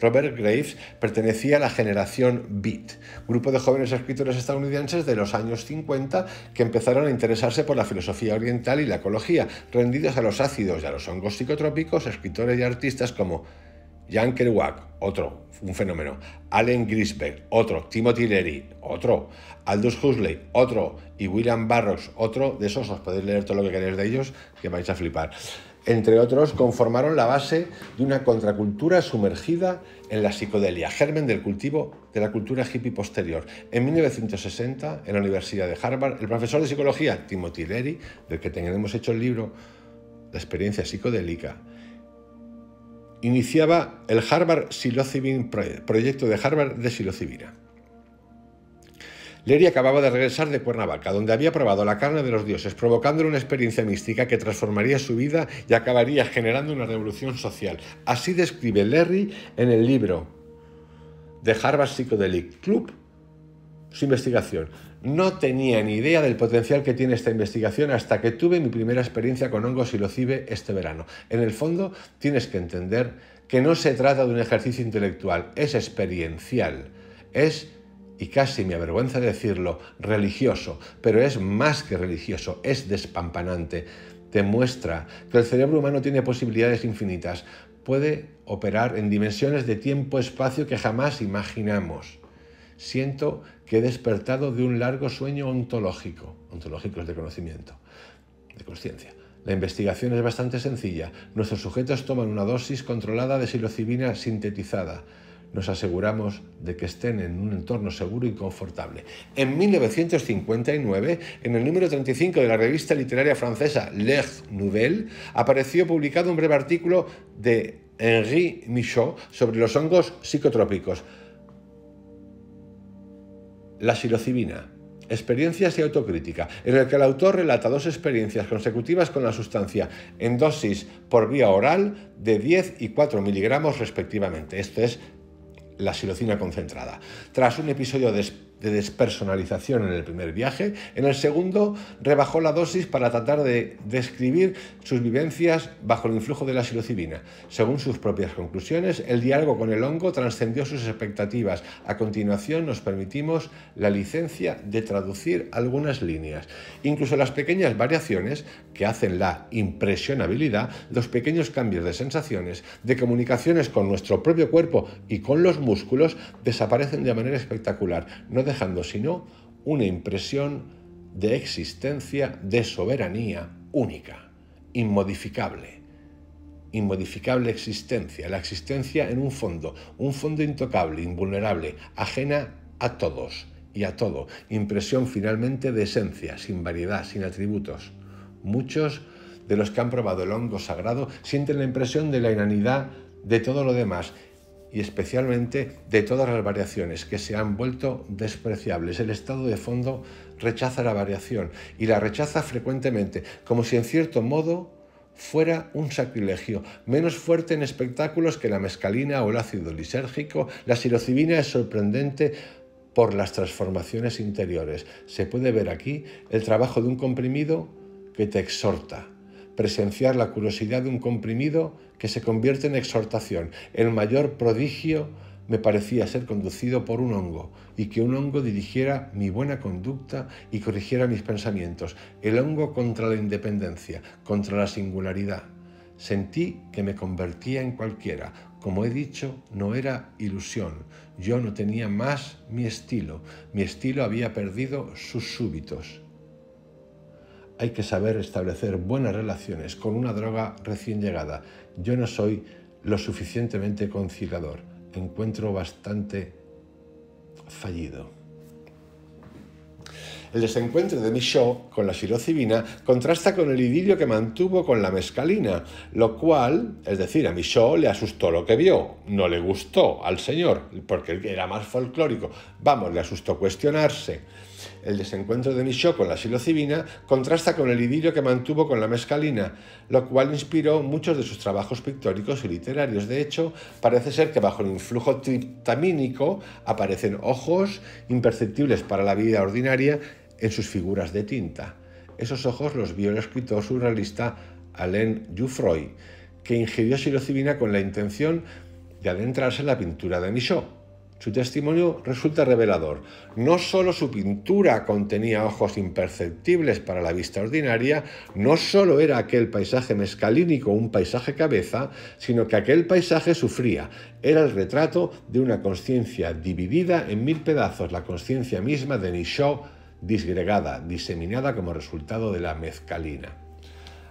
Robert Graves pertenecía a la generación Beat, grupo de jóvenes escritores estadounidenses de los años 50 que empezaron a interesarse por la filosofía oriental y la ecología. Rendidos a los ácidos y a los hongos psicotrópicos, escritores y artistas como Jan Kerouac, otro, un fenómeno, Allen Ginsberg, otro, Timothy Leary, otro, Aldous Huxley, otro, y William Burroughs, otro, de esos os podéis leer todo lo que queréis de ellos, que vais a flipar. Entre otros, conformaron la base de una contracultura sumergida en la psicodelia, germen del cultivo de la cultura hippie posterior. En 1960, en la Universidad de Harvard, el profesor de psicología Timothy Leary, del que tenemos hecho el libro La experiencia psicodélica, iniciaba el Harvard Psilocybin proyecto de Harvard de psilocibina. Leary acababa de regresar de Cuernavaca, donde había probado la carne de los dioses, provocándole una experiencia mística que transformaría su vida y acabaría generando una revolución social. Así describe Leary en el libro The Harvard Psychedelic Club su investigación. No tenía ni idea del potencial que tiene esta investigación hasta que tuve mi primera experiencia con hongos psilocibe este verano. En el fondo, tienes que entender que no se trata de un ejercicio intelectual, es experiencial, es, y casi me avergüenza decirlo, religioso, pero es más que religioso, es despampanante. Demuestra que el cerebro humano tiene posibilidades infinitas, puede operar en dimensiones de tiempo-espacio que jamás imaginamos. Siento que he despertado de un largo sueño ontológico es de conocimiento, de conciencia. La investigación es bastante sencilla. Nuestros sujetos toman una dosis controlada de psilocibina sintetizada. Nos aseguramos de que estén en un entorno seguro y confortable. En 1959, en el número 35 de la revista literaria francesa L'Air Nouvelle, apareció publicado un breve artículo de Henri Michaud sobre los hongos psicotrópicos. La psilocibina, experiencias y autocrítica, en el que el autor relata 2 experiencias consecutivas con la sustancia en dosis por vía oral de 10 y 4 miligramos respectivamente. Esto es la psilocibina concentrada. Tras un episodio de despersonalización en el primer viaje, en el segundo rebajó la dosis para tratar de describir sus vivencias bajo el influjo de la psilocibina. Según sus propias conclusiones, el diálogo con el hongo trascendió sus expectativas. A continuación nos permitimos la licencia de traducir algunas líneas. Incluso las pequeñas variaciones que hacen la impresionabilidad, los pequeños cambios de sensaciones, de comunicaciones con nuestro propio cuerpo y con los músculos, desaparecen de manera espectacular, no dejando sino una impresión de existencia, de soberanía única, inmodificable. Inmodificable existencia, la existencia en un fondo intocable, invulnerable, ajena a todos y a todo, impresión finalmente de esencia, sin variedad, sin atributos. Muchos de los que han probado el hongo sagrado sienten la impresión de la inanidad de todo lo demás, y especialmente de todas las variaciones que se han vuelto despreciables. El estado de fondo rechaza la variación y la rechaza frecuentemente, como si en cierto modo fuera un sacrilegio. Menos fuerte en espectáculos que la mescalina o el ácido lisérgico, la psilocibina es sorprendente por las transformaciones interiores. Se puede ver aquí el trabajo de un comprimido que te exhorta. Presenciar la curiosidad de un comprimido que se convierte en exhortación, el mayor prodigio me parecía ser conducido por un hongo y que un hongo dirigiera mi buena conducta y corrigiera mis pensamientos. El hongo contra la independencia, contra la singularidad. Sentí que me convertía en cualquiera. Como he dicho, no era ilusión. Yo no tenía más mi estilo. Mi estilo había perdido sus súbitos. Hay que saber establecer buenas relaciones con una droga recién llegada. Yo no soy lo suficientemente conciliador. Encuentro bastante fallido. El desencuentro de Michaud con la psilocibina contrasta con el idilio que mantuvo con la mescalina, lo cual, es decir, a Michaud le asustó lo que vio, no le gustó al señor, porque era más folclórico, le asustó cuestionarse. El desencuentro de Michaud con la psilocibina contrasta con el idilio que mantuvo con la mescalina, lo cual inspiró muchos de sus trabajos pictóricos y literarios. De hecho, parece ser que bajo el influjo triptamínico aparecen ojos imperceptibles para la vida ordinaria en sus figuras de tinta. Esos ojos los vio el escritor surrealista Alain Jouffroy, que ingirió psilocibina con la intención de adentrarse en la pintura de Michaud. Su testimonio resulta revelador. No solo su pintura contenía ojos imperceptibles para la vista ordinaria, no solo era aquel paisaje mescalínico un paisaje cabeza, sino que aquel paisaje sufría. Era el retrato de una conciencia dividida en 1000 pedazos, la conciencia misma de Michaud disgregada, diseminada como resultado de la mescalina.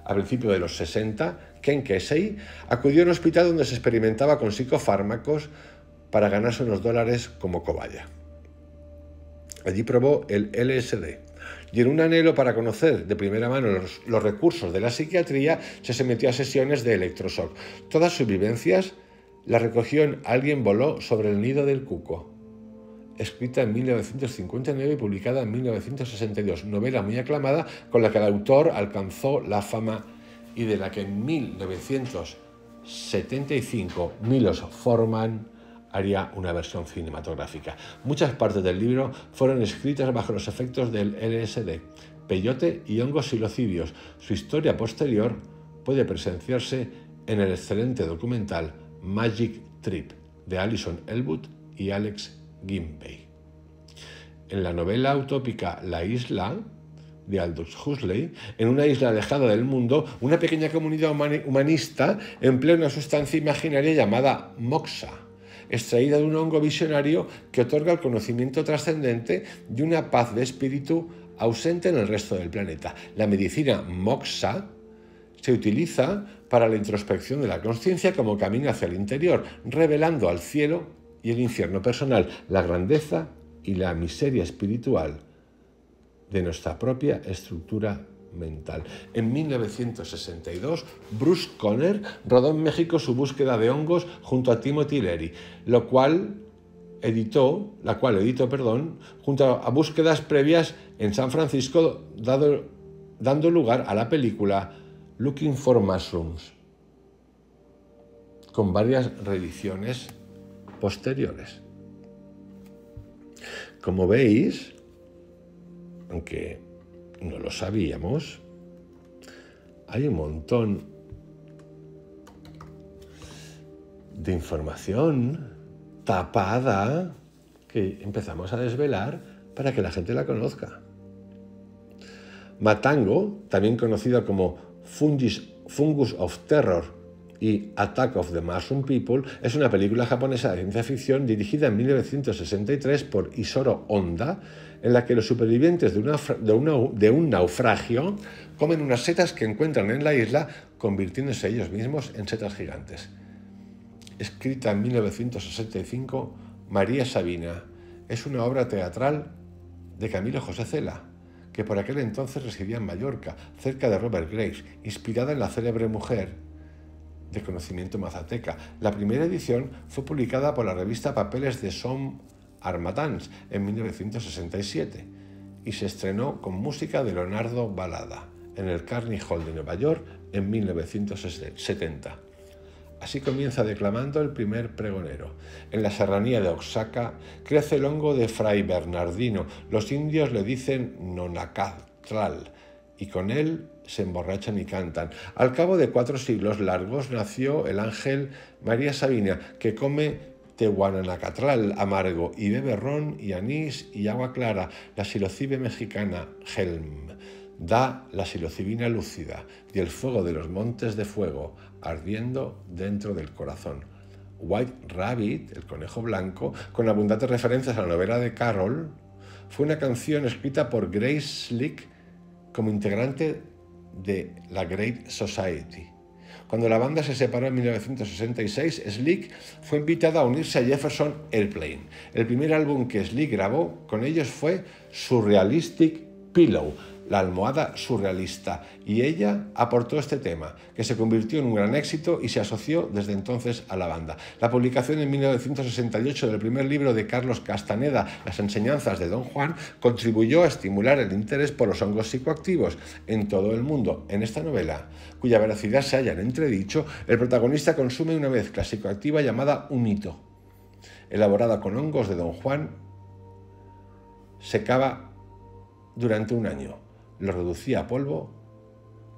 A principios de los 60, Ken Kesey acudió a un hospital donde se experimentaba con psicofármacos para ganarse unos dólares como cobaya. Allí probó el LSD y en un anhelo para conocer de primera mano los recursos de la psiquiatría se sometió a sesiones de electroshock. Todas sus vivencias las recogió en Alguien voló sobre el nido del cuco, escrita en 1959 y publicada en 1962, novela muy aclamada con la que el autor alcanzó la fama y de la que en 1975 Milos Forman haría una versión cinematográfica. Muchas partes del libro fueron escritas bajo los efectos del LSD, peyote y hongos psilocibios. Su historia posterior puede presenciarse en el excelente documental Magic Trip de Alison Elwood y Alex Gimbey. En la novela utópica La Isla de Aldous Huxley, en una isla alejada del mundo, una pequeña comunidad humanista emplea una sustancia imaginaria llamada moxa, extraída de un hongo visionario que otorga el conocimiento trascendente y una paz de espíritu ausente en el resto del planeta. La medicina moxa se utiliza para la introspección de la conciencia como camino hacia el interior, revelando al cielo y el infierno personal, la grandeza y la miseria espiritual de nuestra propia estructura mental. En 1962, Bruce Conner rodó en México su búsqueda de hongos junto a Timothy Leary, la cual editó, junto a búsquedas previas en San Francisco, dando lugar a la película Looking for Mushrooms, con varias reediciones posteriores. Como veis, aunque no lo sabíamos, hay un montón de información tapada que empezamos a desvelar para que la gente la conozca. Matango, también conocido como Fungus of Terror y Attack of the Mushroom People, es una película japonesa de ciencia ficción dirigida en 1963 por Isoro Honda, en la que los supervivientes de un naufragio comen unas setas que encuentran en la isla, convirtiéndose ellos mismos en setas gigantes. Escrita en 1965, María Sabina es una obra teatral de Camilo José Cela, que por aquel entonces residía en Mallorca, cerca de Robert Graves, inspirada en la célebre mujer de conocimiento mazateca. La primera edición fue publicada por la revista Papeles de Som Armatans en 1967 y se estrenó con música de Leonardo Balada en el Carnegie Hall de Nueva York en 1970. Así comienza declamando el primer pregonero. En la serranía de Oaxaca crece el hongo de Fray Bernardino. Los indios le dicen Nonacatral y con él se emborrachan y cantan. Al cabo de 4 siglos largos nació el ángel María Sabina, que come tehuanacatral amargo y bebe ron y anís y agua clara. La psilocibe mexicana Helm da la psilocibina lúcida y el fuego de los montes de fuego ardiendo dentro del corazón. White Rabbit, el conejo blanco, con abundantes referencias a la novela de Carroll, fue una canción escrita por Grace Slick como integrante de la Great Society. Cuando la banda se separó en 1966, Slick fue invitada a unirse a Jefferson Airplane. El primer álbum que Slick grabó con ellos fue Surrealistic Pillow, la almohada surrealista, y ella aportó este tema, que se convirtió en un gran éxito y se asoció desde entonces a la banda. La publicación en 1968 del primer libro de Carlos Castaneda, Las enseñanzas de Don Juan, contribuyó a estimular el interés por los hongos psicoactivos en todo el mundo. En esta novela, cuya veracidad se halla en entredicho, el protagonista consume una mezcla psicoactiva llamada humito, elaborada con hongos de Don Juan, secaba durante un año. Los reducía a polvo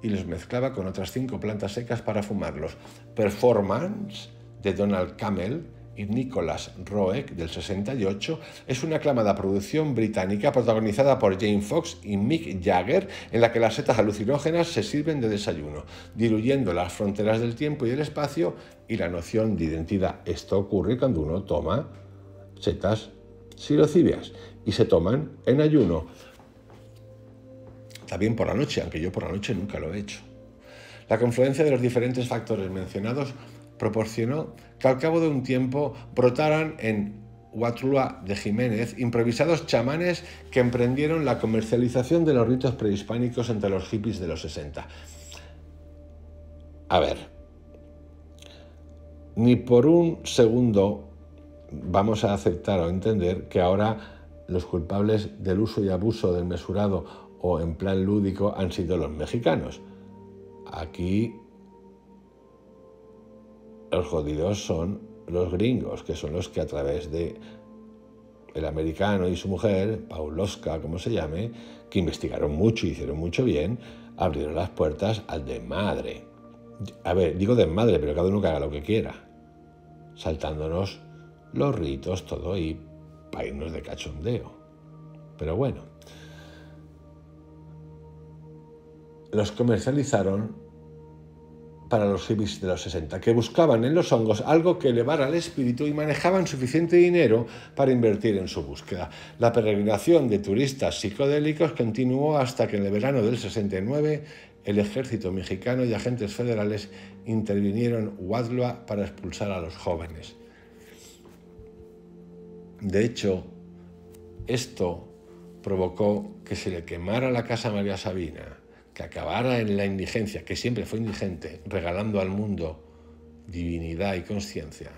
y los mezclaba con otras 5 plantas secas para fumarlos. Performance, de Donald Cammell y Nicholas Roeg, del 68, es una aclamada producción británica protagonizada por Jane Fox y Mick Jagger, en la que las setas alucinógenas se sirven de desayuno, diluyendo las fronteras del tiempo y el espacio y la noción de identidad. Esto ocurre cuando uno toma setas psilocíbeas y se toman en ayuno. También por la noche, aunque yo por la noche nunca lo he hecho. La confluencia de los diferentes factores mencionados proporcionó que al cabo de un tiempo brotaran en Huautla de Jiménez improvisados chamanes que emprendieron la comercialización de los ritos prehispánicos entre los hippies de los 60. A ver, ni por un segundo vamos a aceptar o entender que ahora los culpables del uso y abuso del mesurado o en plan lúdico han sido los mexicanos. Aquí los jodidos son los gringos, que son los que a través de el americano y su mujer, Pavlovska, como se llame, que investigaron mucho y hicieron mucho bien, abrieron las puertas al desmadre. A ver, digo desmadre, pero cada uno que haga lo que quiera, saltándonos los ritos, todo, y para irnos de cachondeo. Pero bueno, los comercializaron para los hippies de los 60, que buscaban en los hongos algo que elevara el espíritu y manejaban suficiente dinero para invertir en su búsqueda. La peregrinación de turistas psicodélicos continuó hasta que en el verano del 69 el ejército mexicano y agentes federales intervinieron en Huautla para expulsar a los jóvenes. De hecho, esto provocó que se le quemara la casa a María Sabina, que acabara en la indigencia, que siempre fue indigente, regalando al mundo divinidad y conciencia,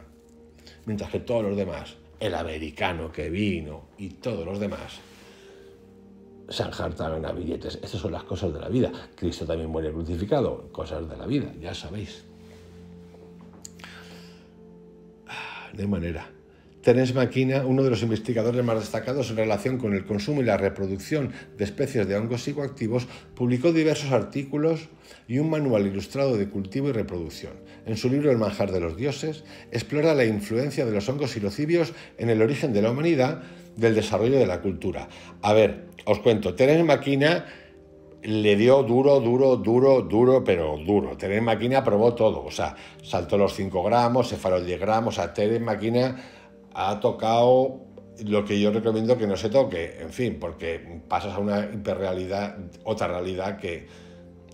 mientras que todos los demás, el americano que vino y todos los demás, se enjartaron a billetes. Estas son las cosas de la vida. Cristo también muere crucificado, cosas de la vida, ya sabéis. De manera. Terence McKenna, uno de los investigadores más destacados en relación con el consumo y la reproducción de especies de hongos psicoactivos, publicó diversos artículos y un manual ilustrado de cultivo y reproducción. En su libro El manjar de los dioses, explora la influencia de los hongos psilocibios en el origen de la humanidad, del desarrollo de la cultura. A ver, os cuento, Terence McKenna le dio duro, pero duro. Terence McKenna probó todo, o sea, saltó los 5 gramos, se fue a los 10 gramos, a Terence McKenna ha tocado lo que yo recomiendo que no se toque, en fin, porque pasas a una hiperrealidad, otra realidad que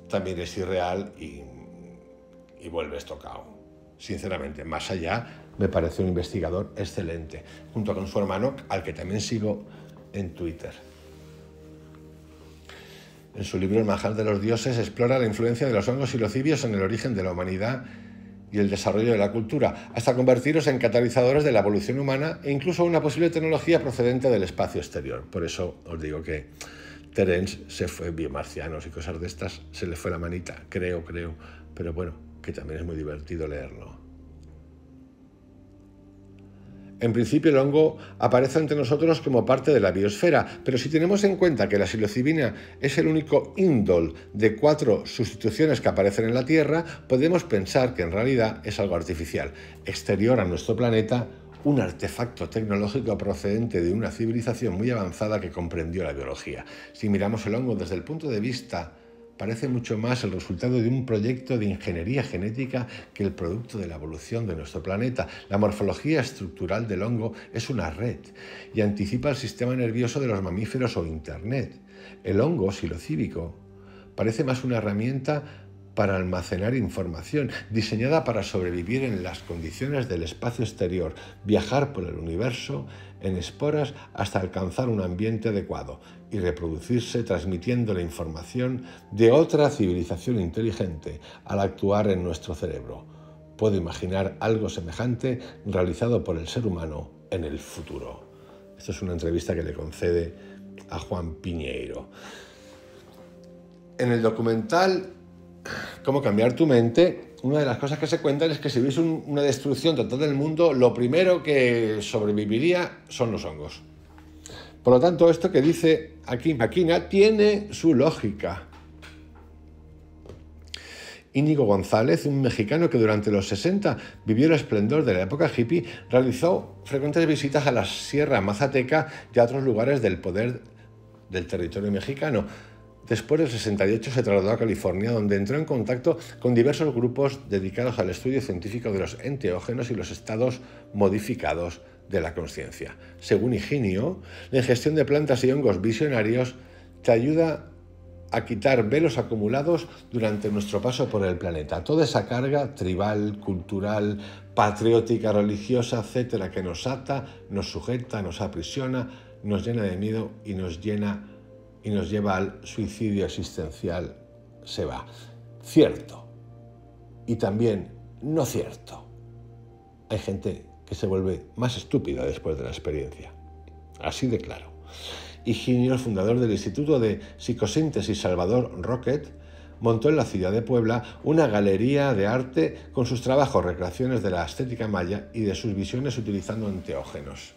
también es irreal y vuelves tocado. Sinceramente, más allá, me parece un investigador excelente, junto con su hermano, al que también sigo en Twitter. En su libro El manjar de los dioses explora la influencia de los hongos psilocibios en el origen de la humanidad y el desarrollo de la cultura, hasta convertirlos en catalizadores de la evolución humana e incluso una posible tecnología procedente del espacio exterior. Por eso os digo que Terence se fue, biomarcianos y cosas de estas, se le fue la manita, creo, pero bueno, que también es muy divertido leerlo. En principio el hongo aparece ante nosotros como parte de la biosfera, pero si tenemos en cuenta que la psilocibina es el único índol de 4 sustituciones que aparecen en la Tierra, podemos pensar que en realidad es algo artificial, exterior a nuestro planeta un artefacto tecnológico procedente de una civilización muy avanzada que comprendió la biología. Si miramos el hongo desde el punto de vista, parece mucho más el resultado de un proyecto de ingeniería genética que el producto de la evolución de nuestro planeta. La morfología estructural del hongo es una red y anticipa el sistema nervioso de los mamíferos o Internet. El hongo psilocíbico parece más una herramienta para almacenar información, diseñada para sobrevivir en las condiciones del espacio exterior, viajar por el universo en esporas hasta alcanzar un ambiente adecuado y reproducirse transmitiendo la información de otra civilización inteligente al actuar en nuestro cerebro. Puedo imaginar algo semejante realizado por el ser humano en el futuro. Esto es una entrevista que le concede a Juan Piñeiro. En el documental Cómo cambiar tu mente, una de las cosas que se cuentan es que si hubiese una destrucción total del mundo, lo primero que sobreviviría son los hongos. Por lo tanto, esto que dice aquí Máquina tiene su lógica. Íñigo González, un mexicano que durante los 60 vivió el esplendor de la época hippie, realizó frecuentes visitas a la Sierra Mazateca y a otros lugares del poder del territorio mexicano. Después del 68 se trasladó a California, donde entró en contacto con diversos grupos dedicados al estudio científico de los enteógenos y los estados modificados de la consciencia. Según Higinio, la ingestión de plantas y hongos visionarios te ayuda a quitar velos acumulados durante nuestro paso por el planeta. Toda esa carga tribal, cultural, patriótica, religiosa, etcétera, que nos ata, nos sujeta, nos aprisiona, nos llena de miedo y nos lleva al suicidio existencial, se va. Cierto. Y también no cierto. Hay gente que se vuelve más estúpida después de la experiencia. Así de claro. Higinio, el fundador del Instituto de Psicosíntesis Salvador Roquet, montó en la ciudad de Puebla una galería de arte con sus trabajos, recreaciones de la estética maya y de sus visiones utilizando enteógenos.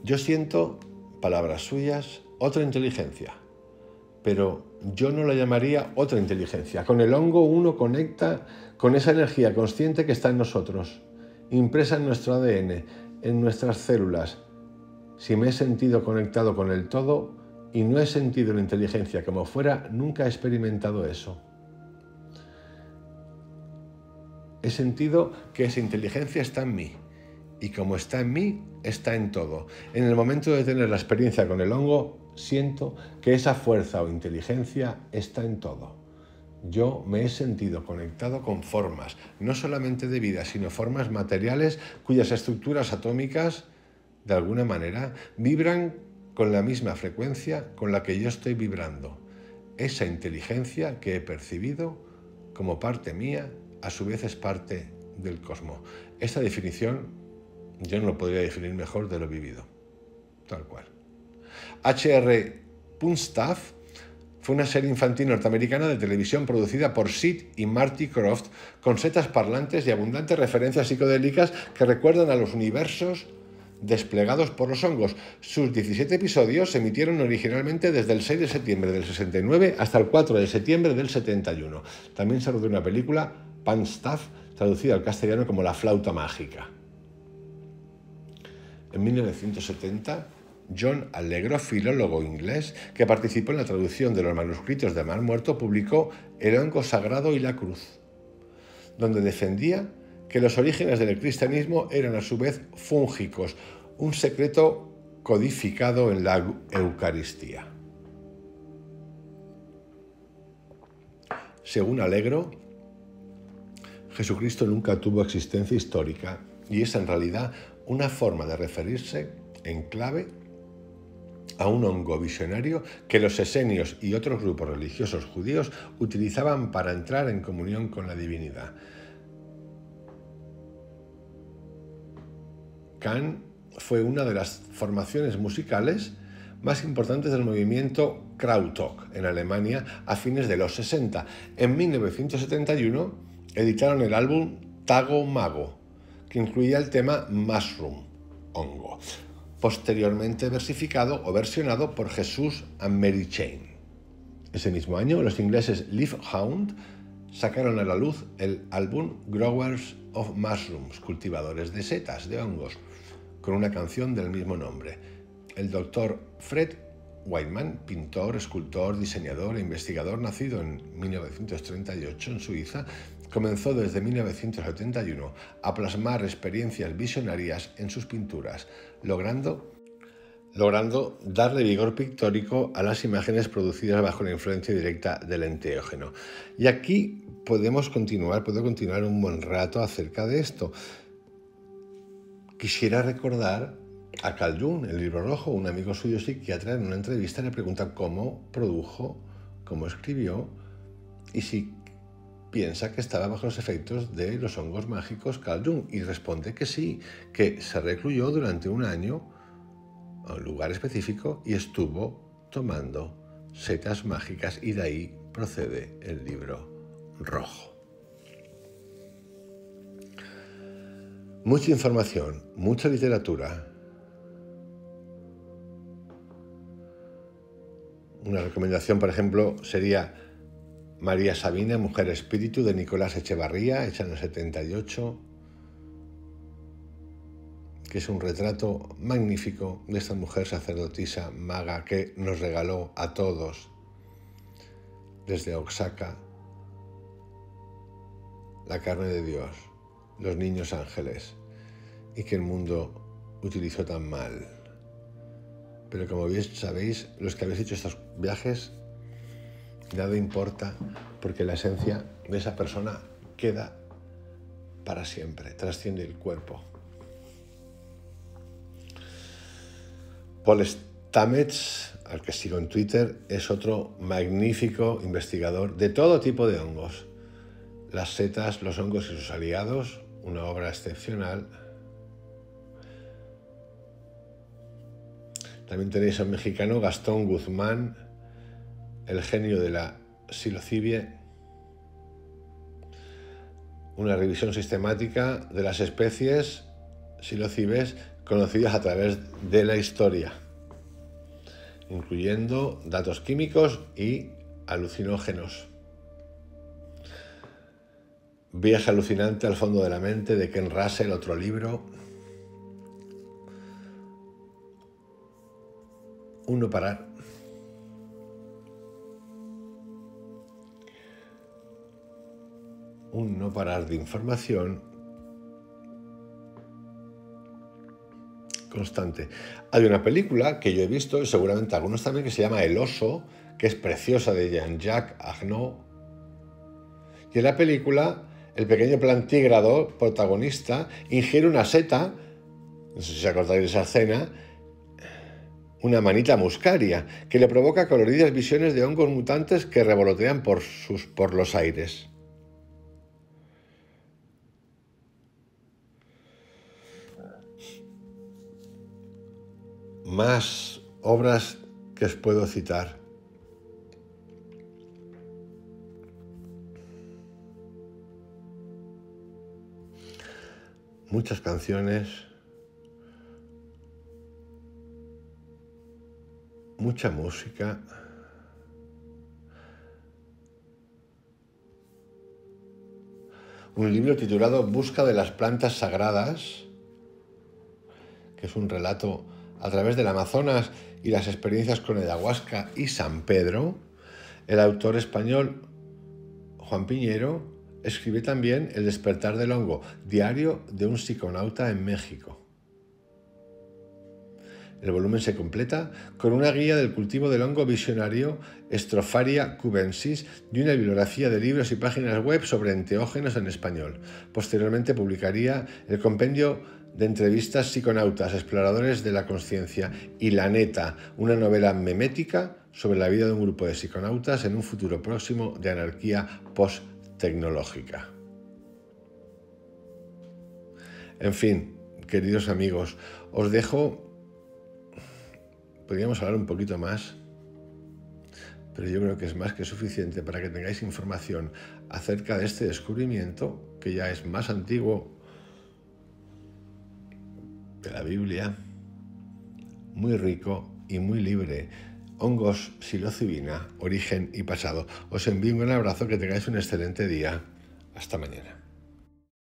Yo siento, palabras suyas, otra inteligencia, pero yo no la llamaría otra inteligencia. Con el hongo uno conecta con esa energía consciente que está en nosotros, impresa en nuestro ADN, en nuestras células. Si me he sentido conectado con el todo y no he sentido la inteligencia como fuera, nunca he experimentado eso. He sentido que esa inteligencia está en mí. Y como está en mí, está en todo. En el momento de tener la experiencia con el hongo, siento que esa fuerza o inteligencia está en todo. Yo me he sentido conectado con formas, no solamente de vida, sino formas materiales cuyas estructuras atómicas, de alguna manera, vibran con la misma frecuencia con la que yo estoy vibrando. Esa inteligencia que he percibido como parte mía, a su vez es parte del cosmos. Esta definición yo no lo podría definir mejor de lo vivido, tal cual. H.R. Punstaff fue una serie infantil norteamericana de televisión producida por Sid y Marty Krofft, con setas parlantes y abundantes referencias psicodélicas que recuerdan a los universos desplegados por los hongos. Sus 17 episodios se emitieron originalmente desde el 6 de septiembre del 69 hasta el 4 de septiembre del 71. También se rodó una película, Punstaff, traducida al castellano como La flauta mágica. En 1970, John Allegro, filólogo inglés que participó en la traducción de los manuscritos de Mar Muerto, publicó El hongo sagrado y la cruz, donde defendía que los orígenes del cristianismo eran a su vez fúngicos, un secreto codificado en la Eucaristía. Según Allegro, Jesucristo nunca tuvo existencia histórica y es en realidad una forma de referirse en clave a un hongo visionario que los esenios y otros grupos religiosos judíos utilizaban para entrar en comunión con la divinidad. Can fue una de las formaciones musicales más importantes del movimiento Krautrock en Alemania a fines de los 60. En 1971 editaron el álbum Tago Mago, que incluía el tema Mushroom, hongo, posteriormente versificado o versionado por Jesus and Mary Chain. Ese mismo año, los ingleses Live Hound sacaron a la luz el álbum Growers of Mushrooms, cultivadores de setas, de hongos, con una canción del mismo nombre. El doctor Fred Whiteman, pintor, escultor, diseñador e investigador nacido en 1938 en Suiza, comenzó desde 1971 a plasmar experiencias visionarias en sus pinturas, logrando darle vigor pictórico a las imágenes producidas bajo la influencia directa del enteógeno. Y aquí puedo continuar un buen rato acerca de esto. Quisiera recordar a Carl Jung, el Libro Rojo, un amigo suyo psiquiatra, en una entrevista le pregunta cómo produjo, cómo escribió y si piensa que estaba bajo los efectos de los hongos mágicos Carl Jung, y responde que sí, que se recluyó durante un año a un lugar específico y estuvo tomando setas mágicas, y de ahí procede el Libro Rojo. Mucha información, mucha literatura. Una recomendación, por ejemplo, sería María Sabina, Mujer Espíritu, de Nicolás Echevarría, hecha en el 78, que es un retrato magnífico de esta mujer sacerdotisa maga que nos regaló a todos, desde Oaxaca, la carne de Dios, los niños ángeles, y que el mundo utilizó tan mal. Pero como bien sabéis, los que habéis hecho estos viajes, nada importa, porque la esencia de esa persona queda para siempre, trasciende el cuerpo. Paul Stamets, al que sigo en Twitter, es otro magnífico investigador de todo tipo de hongos. Las setas, los hongos y sus aliados, una obra excepcional. También tenéis a un mexicano, Gastón Guzmán, El genio de la psilocibie, una revisión sistemática de las especies psilocibes conocidas a través de la historia, incluyendo datos químicos y alucinógenos. Viaje alucinante al fondo de la mente, de Ken Russell, otro libro. Un no parar. Un no parar de información constante. Hay una película que yo he visto, y seguramente algunos también, que se llama El oso, que es preciosa, de Jean-Jacques Arnaud. Y en la película, el pequeño plantígrado protagonista ingiere una seta, no sé si os acordáis de esa escena, una manita muscaria, que le provoca coloridas visiones de hongos mutantes que revolotean por los aires. Más obras que os puedo citar. Muchas canciones, mucha música. Un libro titulado Busca de las plantas sagradas, que es un relato a través del Amazonas y las experiencias con ayahuasca y San Pedro. El autor español Juan Piñero escribe también El despertar del hongo, diario de un psiconauta en México. El volumen se completa con una guía del cultivo del hongo visionario Stropharia cubensis y una bibliografía de libros y páginas web sobre enteógenos en español. Posteriormente publicaría el compendio de entrevistas psiconautas, exploradores de la consciencia, y La Neta, una novela memética sobre la vida de un grupo de psiconautas en un futuro próximo de anarquía post-tecnológica. En fin, queridos amigos, os dejo. Podríamos hablar un poquito más, pero yo creo que es más que suficiente para que tengáis información acerca de este descubrimiento, que ya es más antiguo de la Biblia, muy rico y muy libre. hongos psilocibina, origen y pasado. Os envío un gran abrazo, que tengáis un excelente día. Hasta mañana.